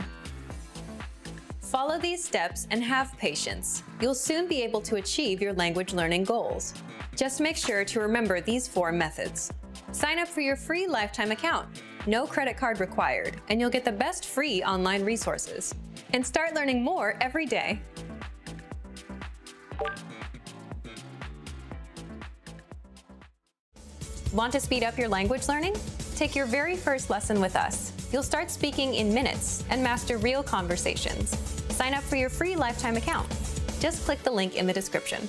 D: Follow these steps and have patience. You'll soon be able to achieve your language learning goals. Just make sure to remember these 4 methods. Sign up for your free lifetime account. No credit card required, and you'll get the best free online resources. and start learning more every day. Want to speed up your language learning? Take your very first lesson with us. You'll start speaking in minutes and master real conversations. Sign up for your free lifetime account. Just click the link in the description.